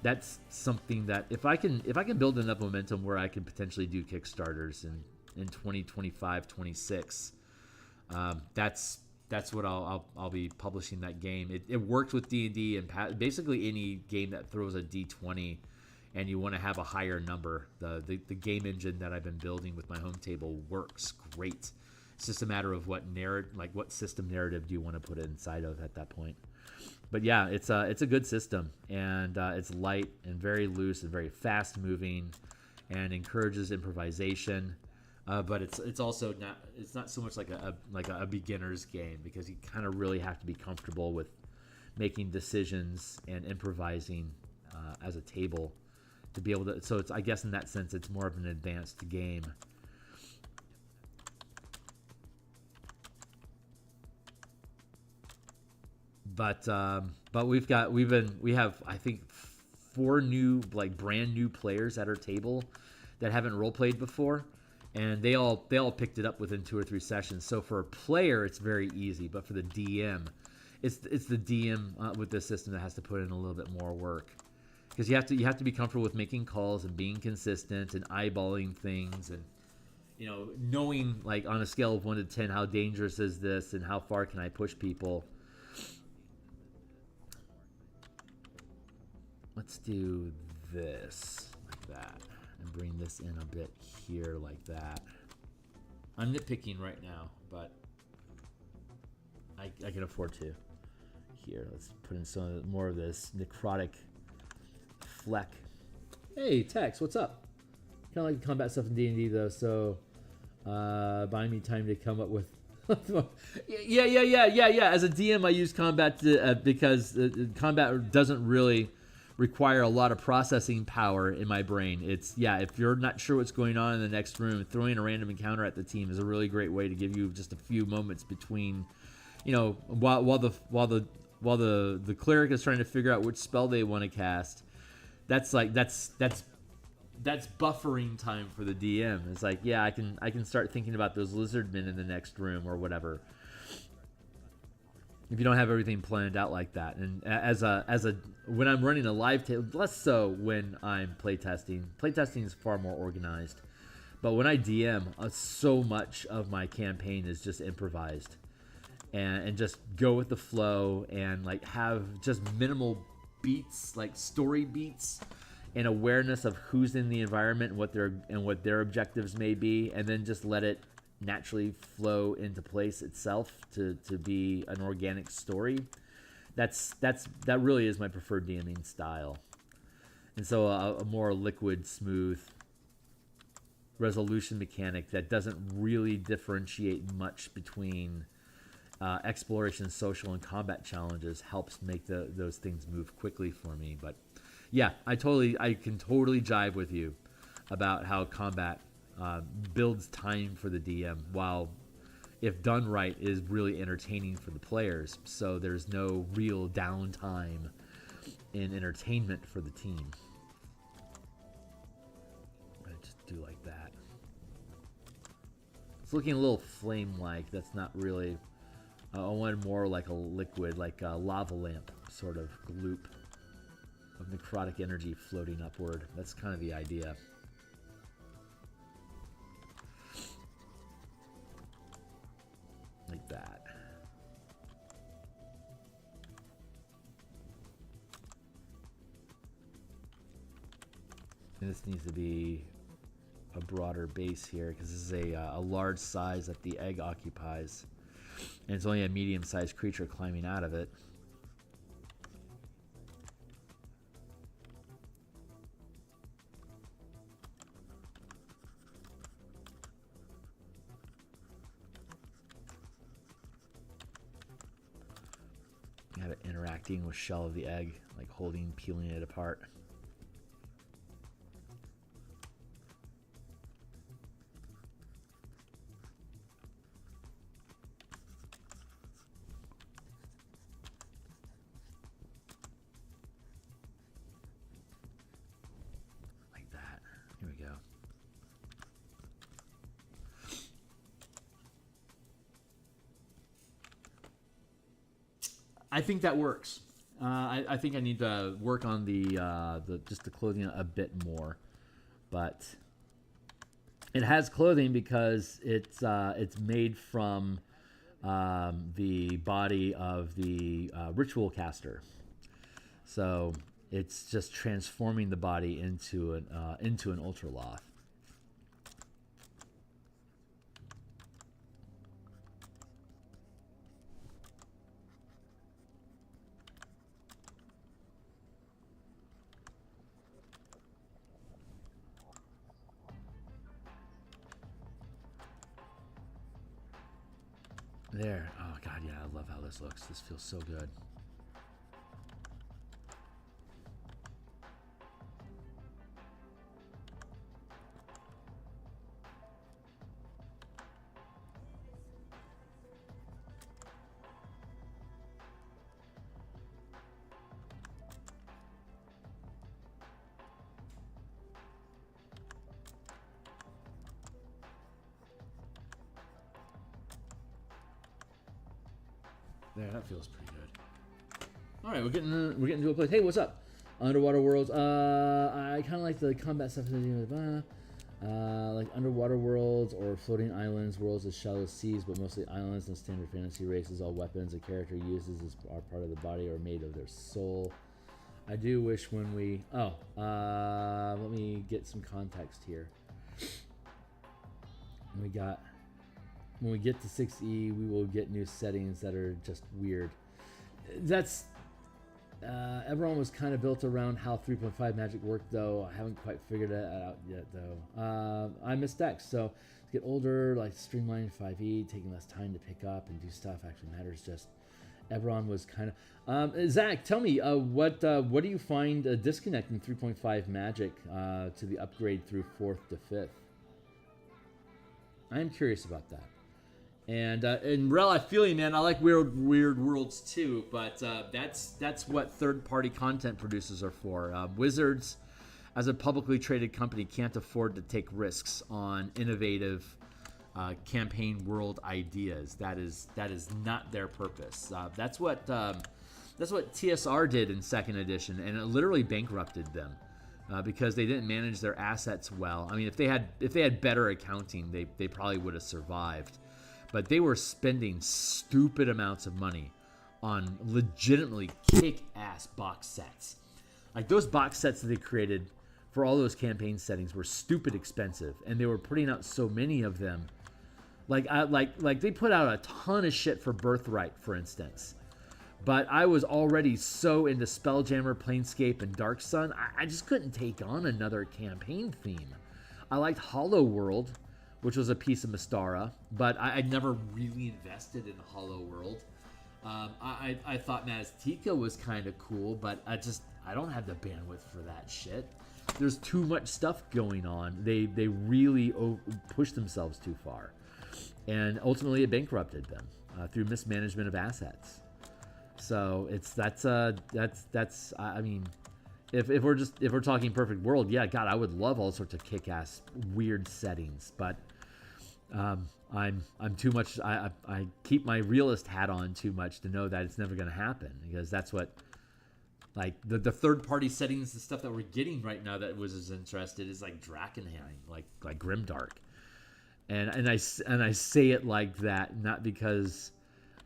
S1: that's something that if I can build enough momentum where I can potentially do Kickstarters in 2025, 26, that's what I'll be publishing that game. It worked with D&D and basically any game that throws a D20 and you want to have a higher number. The game engine that I've been building with my home table works great. It's just a matter of what system narrative do you want to put inside of at that point. But yeah, it's a good system, and it's light and very loose and very fast moving, and encourages improvisation. But it's also not so much like a beginner's game, because you kind of really have to be comfortable with making decisions and improvising as a table to be able to. So I guess in that sense it's more of an advanced game. But we have I think 4 new brand new players at our table that haven't role played before, and they all picked it up within 2 or 3 sessions. So for a player it's very easy, but for the DM, it's the DM with this system that has to put in a little bit more work, because you have to be comfortable with making calls and being consistent and eyeballing things, and knowing like on a scale of 1 to 10 how dangerous is this and how far can I push people. Let's do this like that and bring this in a bit here like that. I'm nitpicking right now, but I can afford to. Here, let's put in some more of this necrotic fleck. Hey, Tex, what's up? Kind of like combat stuff in D&D though, so buy me time to come up with. Yeah. As a DM, I use combat because combat doesn't really require a lot of processing power in my brain. If you're not sure what's going on in the next room, throwing a random encounter at the team is a really great way to give you just a few moments between, while the cleric is trying to figure out which spell they want to cast. That's buffering time for the DM. It's like, yeah, I can start thinking about those lizardmen in the next room or whatever. If you don't have everything planned out like that, and when I'm running a live table, less so when I'm playtesting. Playtesting is far more organized, but when I DM, so much of my campaign is just improvised, and just go with the flow and like have just minimal beats, like story beats, an awareness of who's in the environment and what their objectives may be, and then just let it naturally flow into place itself to be an organic story. That really is my preferred DMing style. And so a more liquid, smooth resolution mechanic that doesn't really differentiate much between exploration, social, and combat challenges helps make those things move quickly for me. But yeah, I can totally jive with you about how combat builds time for the DM, while if done right is really entertaining for the players. So there's no real downtime in entertainment for the team. I just do like that. It's looking a little flame-like. That's not really. I wanted more like a liquid, like a lava lamp sort of gloop of necrotic energy floating upward. That's kind of the idea. Like that. And this needs to be a broader base here because this is a large size that the egg occupies. And it's only a medium-sized creature climbing out of it. Got it interacting with shell of the egg, like peeling it apart. Here we go. I think that works. I think I need to work on the clothing a bit more, but it has clothing because it's made from the body of the ritual caster. So it's just transforming the body into an Ultraloth. There. Oh god, yeah, I love how this looks. This feels so good. There, that feels pretty good. All right, we're getting to a place. Hey, what's up? Underwater worlds. I kind of like the combat stuff. Like underwater worlds or floating islands. Worlds as shallow seas, but mostly islands. No standard fantasy races. All weapons a character uses are part of the body or made of their soul. I do wish when we. Let me get some context here. When we get to 6E, we will get new settings that are just weird. That's Eberron was kind of built around how 3.5 magic worked, though. I haven't quite figured that out yet, though. I miss decks, so to get older, like streamlined 5E, taking less time to pick up and do stuff actually matters. Just Eberron was kind of. Zach, tell me what do you find a disconnect in 3.5 magic to the upgrade through 4th to 5th? I am curious about that. And Rel, I feel you, man. I like weird worlds too, but that's what third-party content producers are for. Wizards, as a publicly traded company, can't afford to take risks on innovative campaign world ideas. That is not their purpose. That's what TSR did in 2nd edition, and it literally bankrupted them because they didn't manage their assets well. I mean, if they had better accounting, they probably would have survived. But they were spending stupid amounts of money on legitimately kick-ass box sets. Like those box sets that they created for all those campaign settings were stupid expensive, and they were putting out so many of them. Like they put out a ton of shit for Birthright, for instance. But I was already so into Spelljammer, Planescape, and Dark Sun, I just couldn't take on another campaign theme. I liked Hollow World, which was a piece of Mystara, but I never really invested in Hollow World. I thought Naztica was kind of cool, but I don't have the bandwidth for that shit. There's too much stuff going on. They really pushed themselves too far, and ultimately it bankrupted them through mismanagement of assets. So I mean, if we're talking perfect world, yeah, God, I would love all sorts of kick-ass weird settings, but I'm too much. I keep my realist hat on too much to know that it's never going to happen, because that's what, like, the third-party settings, the stuff that we're getting right now that was as interested is like Drakenheim, like Grimdark, and I say it like that not because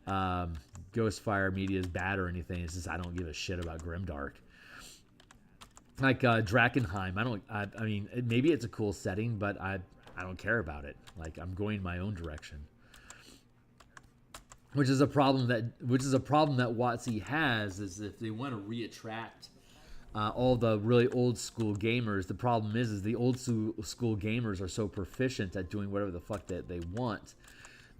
S1: Ghostfire Media is bad or anything. It's just I don't give a shit about Grimdark. Like Drakenheim, I mean, maybe it's a cool setting, but I don't care about it. Like, I'm going my own direction, which is a problem that WotC has. Is if they want to reattract all the really old school gamers, the problem is the old school gamers are so proficient at doing whatever the fuck that they want.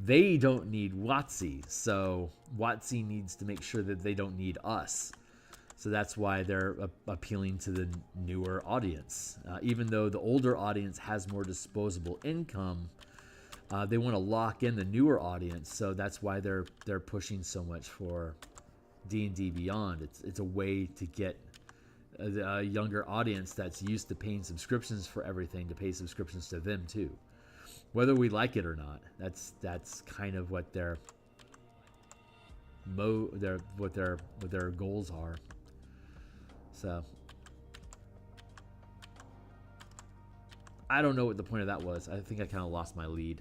S1: They don't need WotC, so WotC needs to make sure that they don't need us. So that's why they're appealing to the newer audience. Even though the older audience has more disposable income, they want to lock in the newer audience. So that's why they're pushing so much for D&D Beyond. It's a way to get a younger audience that's used to paying subscriptions for everything to pay subscriptions to them too, whether we like it or not. That's kind of what their goals are. So I don't know what the point of that was. I think I kind of lost my lead.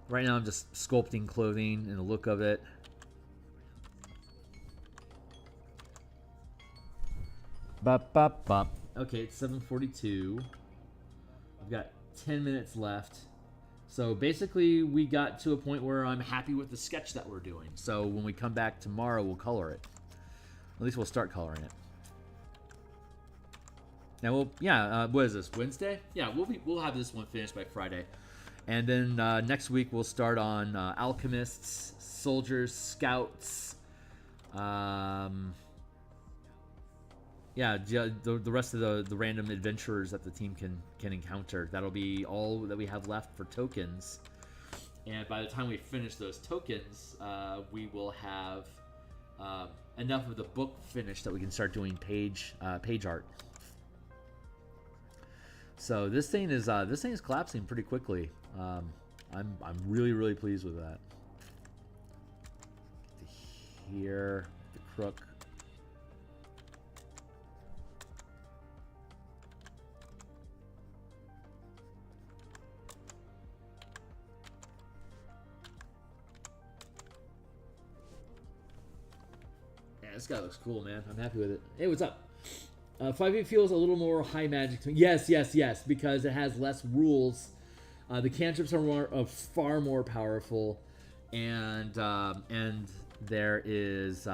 S1: Right now I'm just sculpting clothing and the look of it. Bop, bop, bop. Okay, it's 7:42. I've got 10 minutes left. So basically, we got to a point where I'm happy with the sketch that we're doing. So when we come back tomorrow, we'll color it. At least we'll start coloring it. Now what is this, Wednesday? Yeah, we'll have this one finished by Friday. And then next week we'll start on alchemists, soldiers, scouts. Yeah, the rest of the random adventurers that the team can encounter. That'll be all that we have left for tokens. And by the time we finish those tokens, we will have enough of the book finished that we can start doing page art. So this thing is collapsing pretty quickly. I'm really pleased with that. Here, the crook. This guy looks cool, man. I'm happy with it. Hey, what's up? 5e feels a little more high magic to me. Yes, because it has less rules. The cantrips are far more powerful, and there is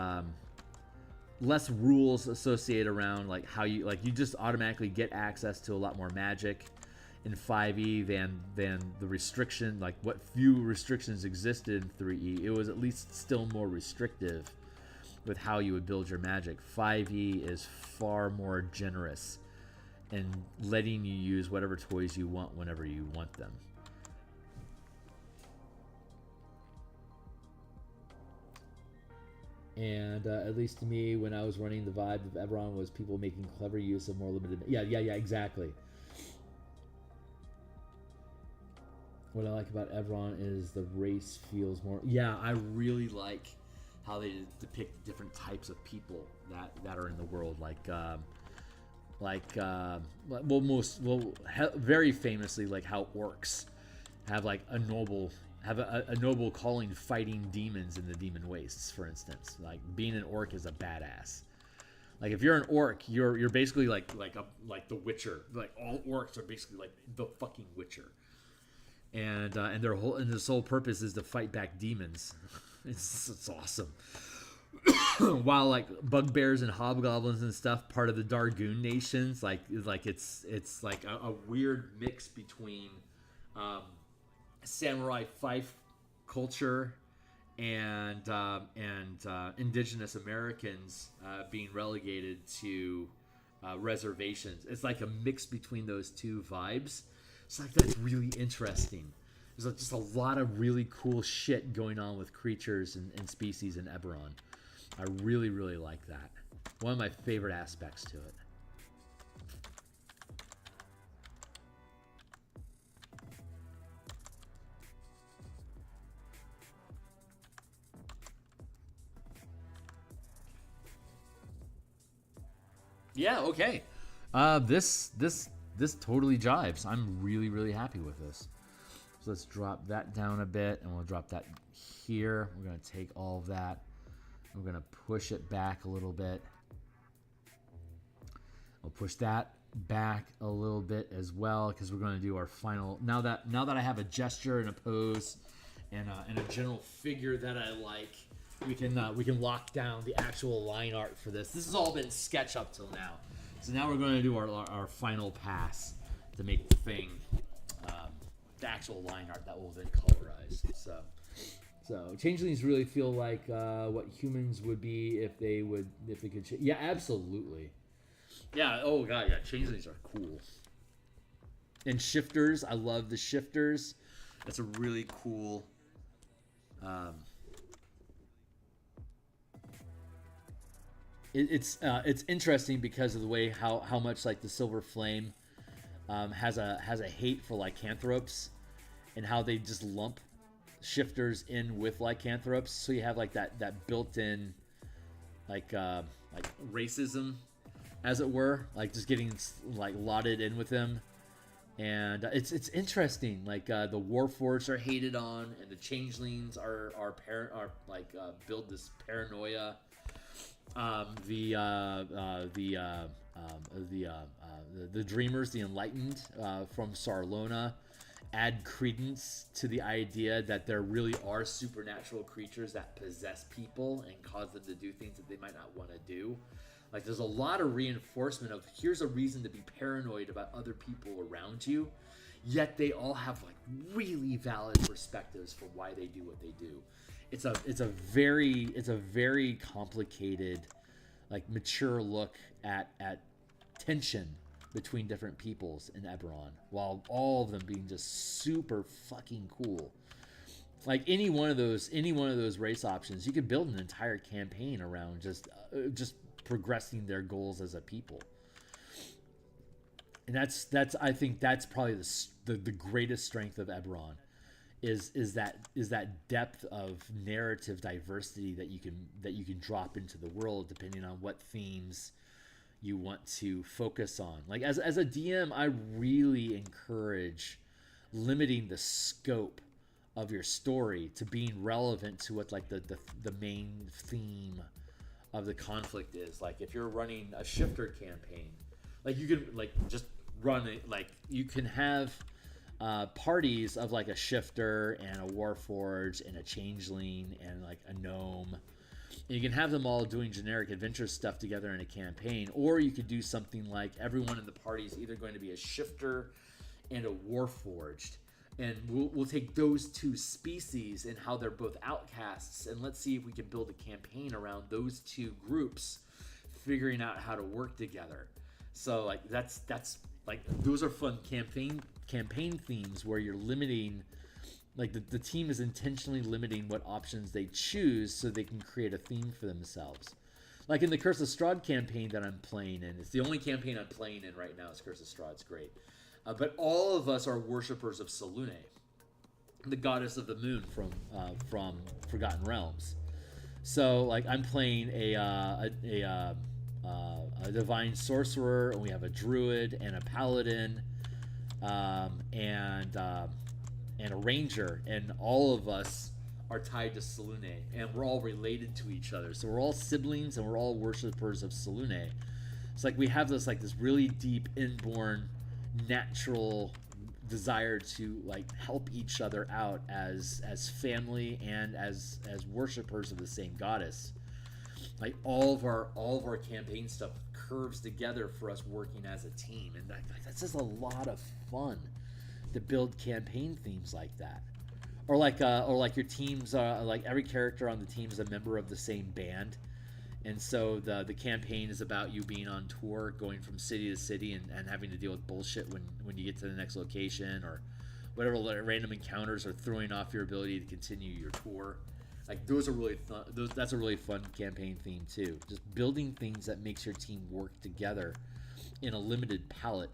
S1: less rules associated around like how you just automatically get access to a lot more magic in 5e than the restriction, like what few restrictions existed in 3e. It was at least still more restrictive with how you would build your magic. 5e is far more generous in letting you use whatever toys you want whenever you want them. And at least to me, when I was running, the vibe of Eberron was people making clever use of more limited... Yeah, exactly. What I like about Eberron is the race feels more... Yeah, I really like how they depict different types of people that are in the world, very famously, like how orcs have like a noble have a noble calling fighting demons in the demon wastes, for instance. Like being an orc is a badass. Like if you're an orc, you're basically like the Witcher. Like all orcs are basically like the fucking Witcher. And their sole purpose is to fight back demons. It's awesome. While like bugbears and hobgoblins and stuff, part of the Dargoon nations, like it's like a weird mix between samurai fife culture and indigenous Americans being relegated to reservations. It's like a mix between those two vibes. It's like that's really interesting. There's just a lot of really cool shit going on with creatures and species in Eberron. I really, really like that. One of my favorite aspects to it. Yeah, okay. This totally jives. I'm really, really happy with this. So let's drop that down a bit, and we'll drop that here. We're going to take all of that. We're going to push it back a little bit. We'll push that back a little bit as well, because we're going to do our final. Now that I have a gesture and a pose and a general figure that I like, we can lock down the actual line art for this. This has all been sketch up till now. So now we're going to do our final pass to make the thing, the actual line art that will then colorize. So changelings really feel like what humans would be if they could. Yeah, absolutely. Yeah. Oh god. Yeah. Changelings are cool. And shifters. I love the shifters. That's a really cool. It's interesting because of the way how much like the Silver Flame has a hate for lycanthropes, and how they just lump shifters in with lycanthropes. So you have like that built-in like racism, as it were, like just getting like lotted in with them. And it's interesting. Like the Warforged are hated on, and the Changelings are build this paranoia. The Dreamers, the Enlightened from Sarlona, add credence to the idea that there really are supernatural creatures that possess people and cause them to do things that they might not want to do. Like there's a lot of reinforcement of here's a reason to be paranoid about other people around you, yet they all have like really valid perspectives for why they do what they do. It's a very complicated, like mature look at tension between different peoples in Eberron, while all of them being just super fucking cool. Like any one of those race options, you could build an entire campaign around just progressing their goals as a people. And that's I think that's probably the greatest strength of Eberron. Is that depth of narrative diversity that you can drop into the world depending on what themes you want to focus on. Like as a DM, I really encourage limiting the scope of your story to being relevant to what like the main theme of the conflict is. Like if you're running a shifter campaign, like you can like just run it. Like you can have parties of like a shifter and a warforged and a changeling and like a gnome, and you can have them all doing generic adventure stuff together in a campaign. Or you could do something like everyone in the party is either going to be a shifter and a warforged, and we'll take those two species and how they're both outcasts, and let's see if we can build a campaign around those two groups figuring out how to work together. So like that's like those are fun campaign themes where you're limiting, like the team is intentionally limiting what options they choose so they can create a theme for themselves. Like in the Curse of Strahd campaign that I'm playing in, it's the only campaign I'm playing in right now is Curse of Strahd. It's great. But all of us are worshippers of Selûne, the goddess of the moon from Forgotten Realms. So like I'm playing a divine sorcerer, and we have a druid and a paladin, and and a ranger, and all of us are tied to Selûne, and we're all related to each other. So we're all siblings, and we're all worshippers of Selûne. It's like we have this really deep inborn natural desire to help each other out as family and as worshippers of the same goddess. Like all of our campaign stuff curves together for us working as a team, and that's just a lot of fun to build campaign themes like that. Or like your teams are like every character on the team is a member of the same band, and so the campaign is about you being on tour, going from city to city, and having to deal with bullshit when you get to the next location, or whatever random encounters are throwing off your ability to continue your tour. Like those are really fun. That's a really fun campaign theme too. Just building things that makes your team work together in a limited palette,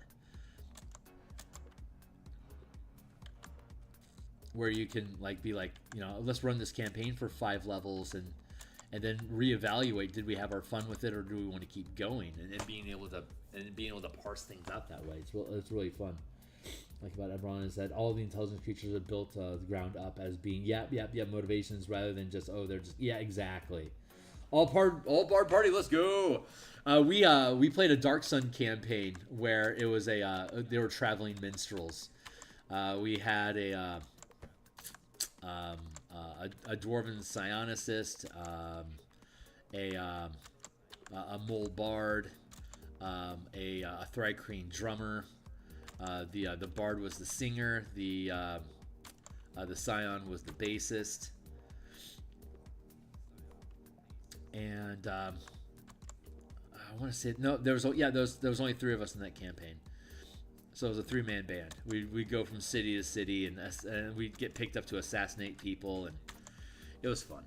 S1: where you can be let's run this campaign for 5 levels and then reevaluate, did we have our fun with it, or do we want to keep going, and being able to parse things out that way. It's really fun. Like about Eberron is that all the intelligence creatures are built the ground up as being motivations, rather than just they're just exactly all part party, let's go. We played a Dark Sun campaign where it was they were traveling minstrels. We had a dwarven psionicist, a mole bard, a Thrycreen drummer. The bard was the singer. The scion was the bassist. And I want to say there was only 3 of us in that campaign. So it was a 3-man band. We'd go from city to city, and we'd get picked up to assassinate people, and it was fun.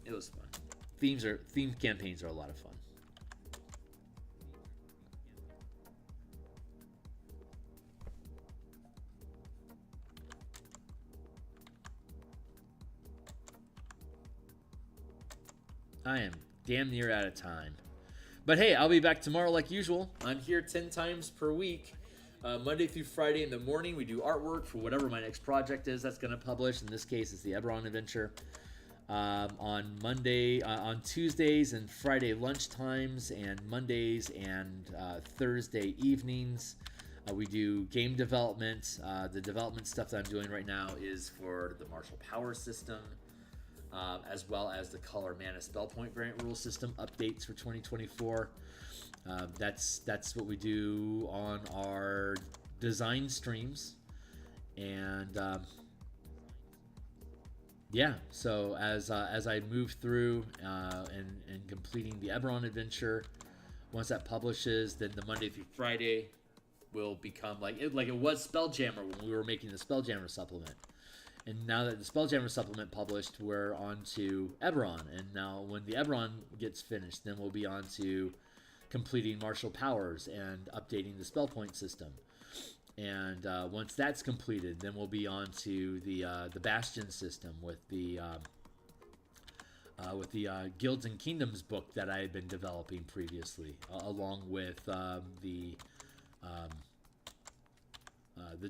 S1: It was fun. Themed campaigns are a lot of fun. I am damn near out of time. But hey, I'll be back tomorrow like usual. I'm here 10 times per week. Monday through Friday in the morning, we do artwork for whatever my next project is that's going to publish. In this case, it's the Eberron Adventure. On Tuesdays and Friday lunchtimes, and Mondays and Thursday evenings, we do game development. The development stuff that I'm doing right now is for the martial power system, as well as the color mana spell point variant rule system updates for 2024. That's what we do on our design streams, and so as I move through and completing the Eberron Adventure, once that publishes, then the Monday through Friday will become like it was Spelljammer when we were making the Spelljammer supplement. And now that the Spelljammer supplement published, we're on to Eberron. And now when the Eberron gets finished, then we'll be on to completing martial powers and updating the spell point system. And once that's completed, then we'll be on to the Bastion system with the Guilds and Kingdoms book that I had been developing previously, along with the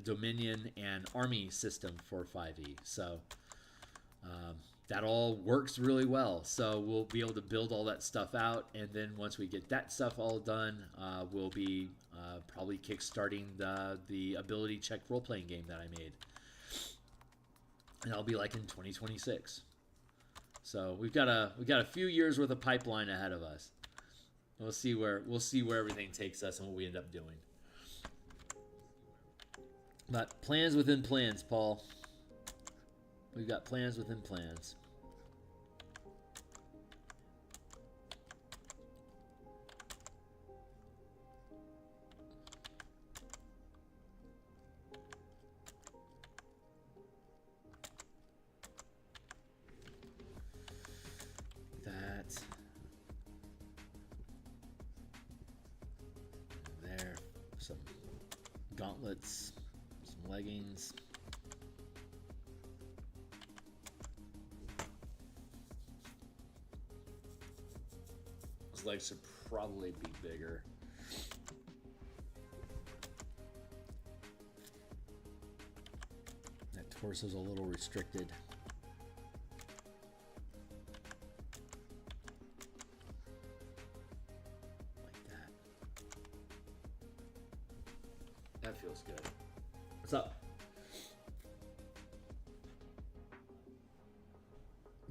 S1: Dominion and Army system for 5e. So that all works really well. So we'll be able to build all that stuff out, and then once we get that stuff all done, we'll be probably kickstarting the ability check role-playing game that I made, and I'll be like in 2026. So we've got a few years worth of pipeline ahead of us. We'll see where everything takes us and what we end up doing. But plans within plans, Paul. We've got plans within plans. There, some gauntlets. Leggings. Those legs should probably be bigger. That torso is a little restricted. Like that. That feels good. What's up?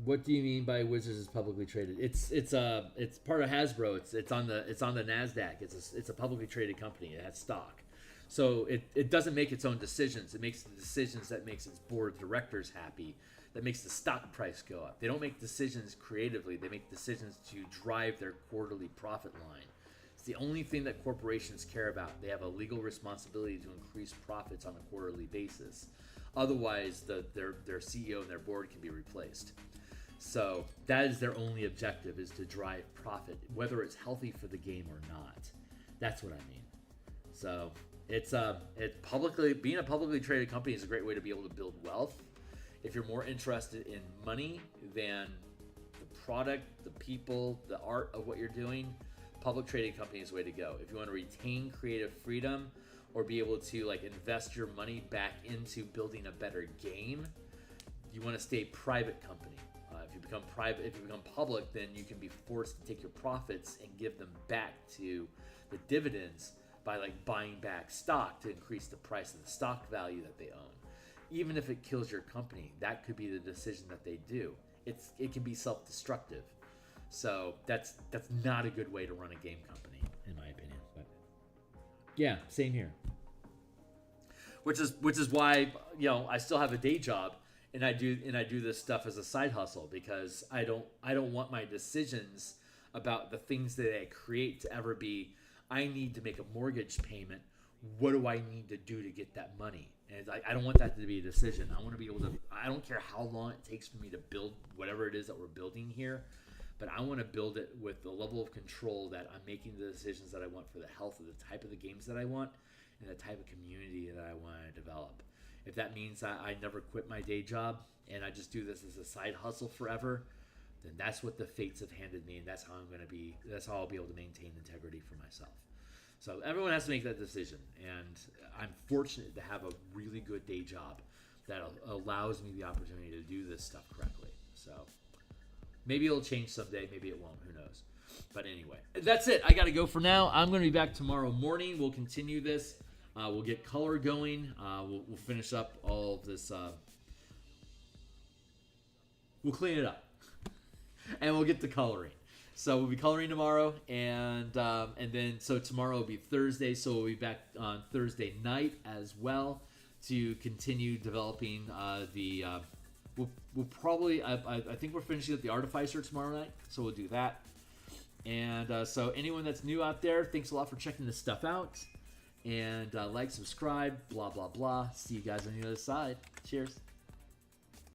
S1: What do you mean by Wizards is publicly traded? It's part of Hasbro. It's on the Nasdaq. It's a publicly traded company. It has stock, so it doesn't make its own decisions. It makes the decisions that makes its board of directors happy, that makes the stock price go up. They don't make decisions creatively. They make decisions to drive their quarterly profit line. It's the only thing that corporations care about. They have a legal responsibility to increase profits on a quarterly basis. Otherwise, their CEO and their board can be replaced. So that is their only objective, is to drive profit, whether it's healthy for the game or not. That's what I mean. So it's publicly, being a publicly traded company is a great way to be able to build wealth. If you're more interested in money than the product, the people, the art of what you're doing, public traded company is the way to go. If you want to retain creative freedom or be able to like invest your money back into building a better game, you want to stay private company. If you become private, if you become public, then you can be forced to take your profits and give them back to the dividends by like buying back stock to increase the price of the stock value that they own. Even if it kills your company, that could be the decision that they do. It can be self-destructive. So that's not a good way to run a game company, in my opinion. But yeah, same here. Which is why, you know, I still have a day job. And I do this stuff as a side hustle, because I don't want my decisions about the things that I create to ever be, I need to make a mortgage payment. What do I need to do to get that money? And I don't want that to be a decision. I want to be able to, I don't care how long it takes for me to build whatever it is that we're building here, but I want to build it with the level of control that I'm making the decisions that I want for the health of the type of the games that I want and the type of community that I want to develop. If that means I never quit my day job and I just do this as a side hustle forever, then that's what the fates have handed me, and that's how I'll be able to maintain integrity for myself. So everyone has to make that decision, and I'm fortunate to have a really good day job that allows me the opportunity to do this stuff correctly. So maybe it'll change someday, maybe it won't, who knows. But anyway, that's it. I got to go for now. I'm going to be back tomorrow morning. We'll continue this. We'll get color going. We'll finish up all of this. We'll clean it up, and we'll get to coloring. So we'll be coloring tomorrow, and then so tomorrow will be Thursday. So we'll be back on Thursday night as well to continue developing the. We'll probably. I think we're finishing up the Artificer tomorrow night, so we'll do that. And so anyone that's new out there, thanks a lot for checking this stuff out. And like, subscribe, blah, blah, blah. See you guys on the other side. Cheers.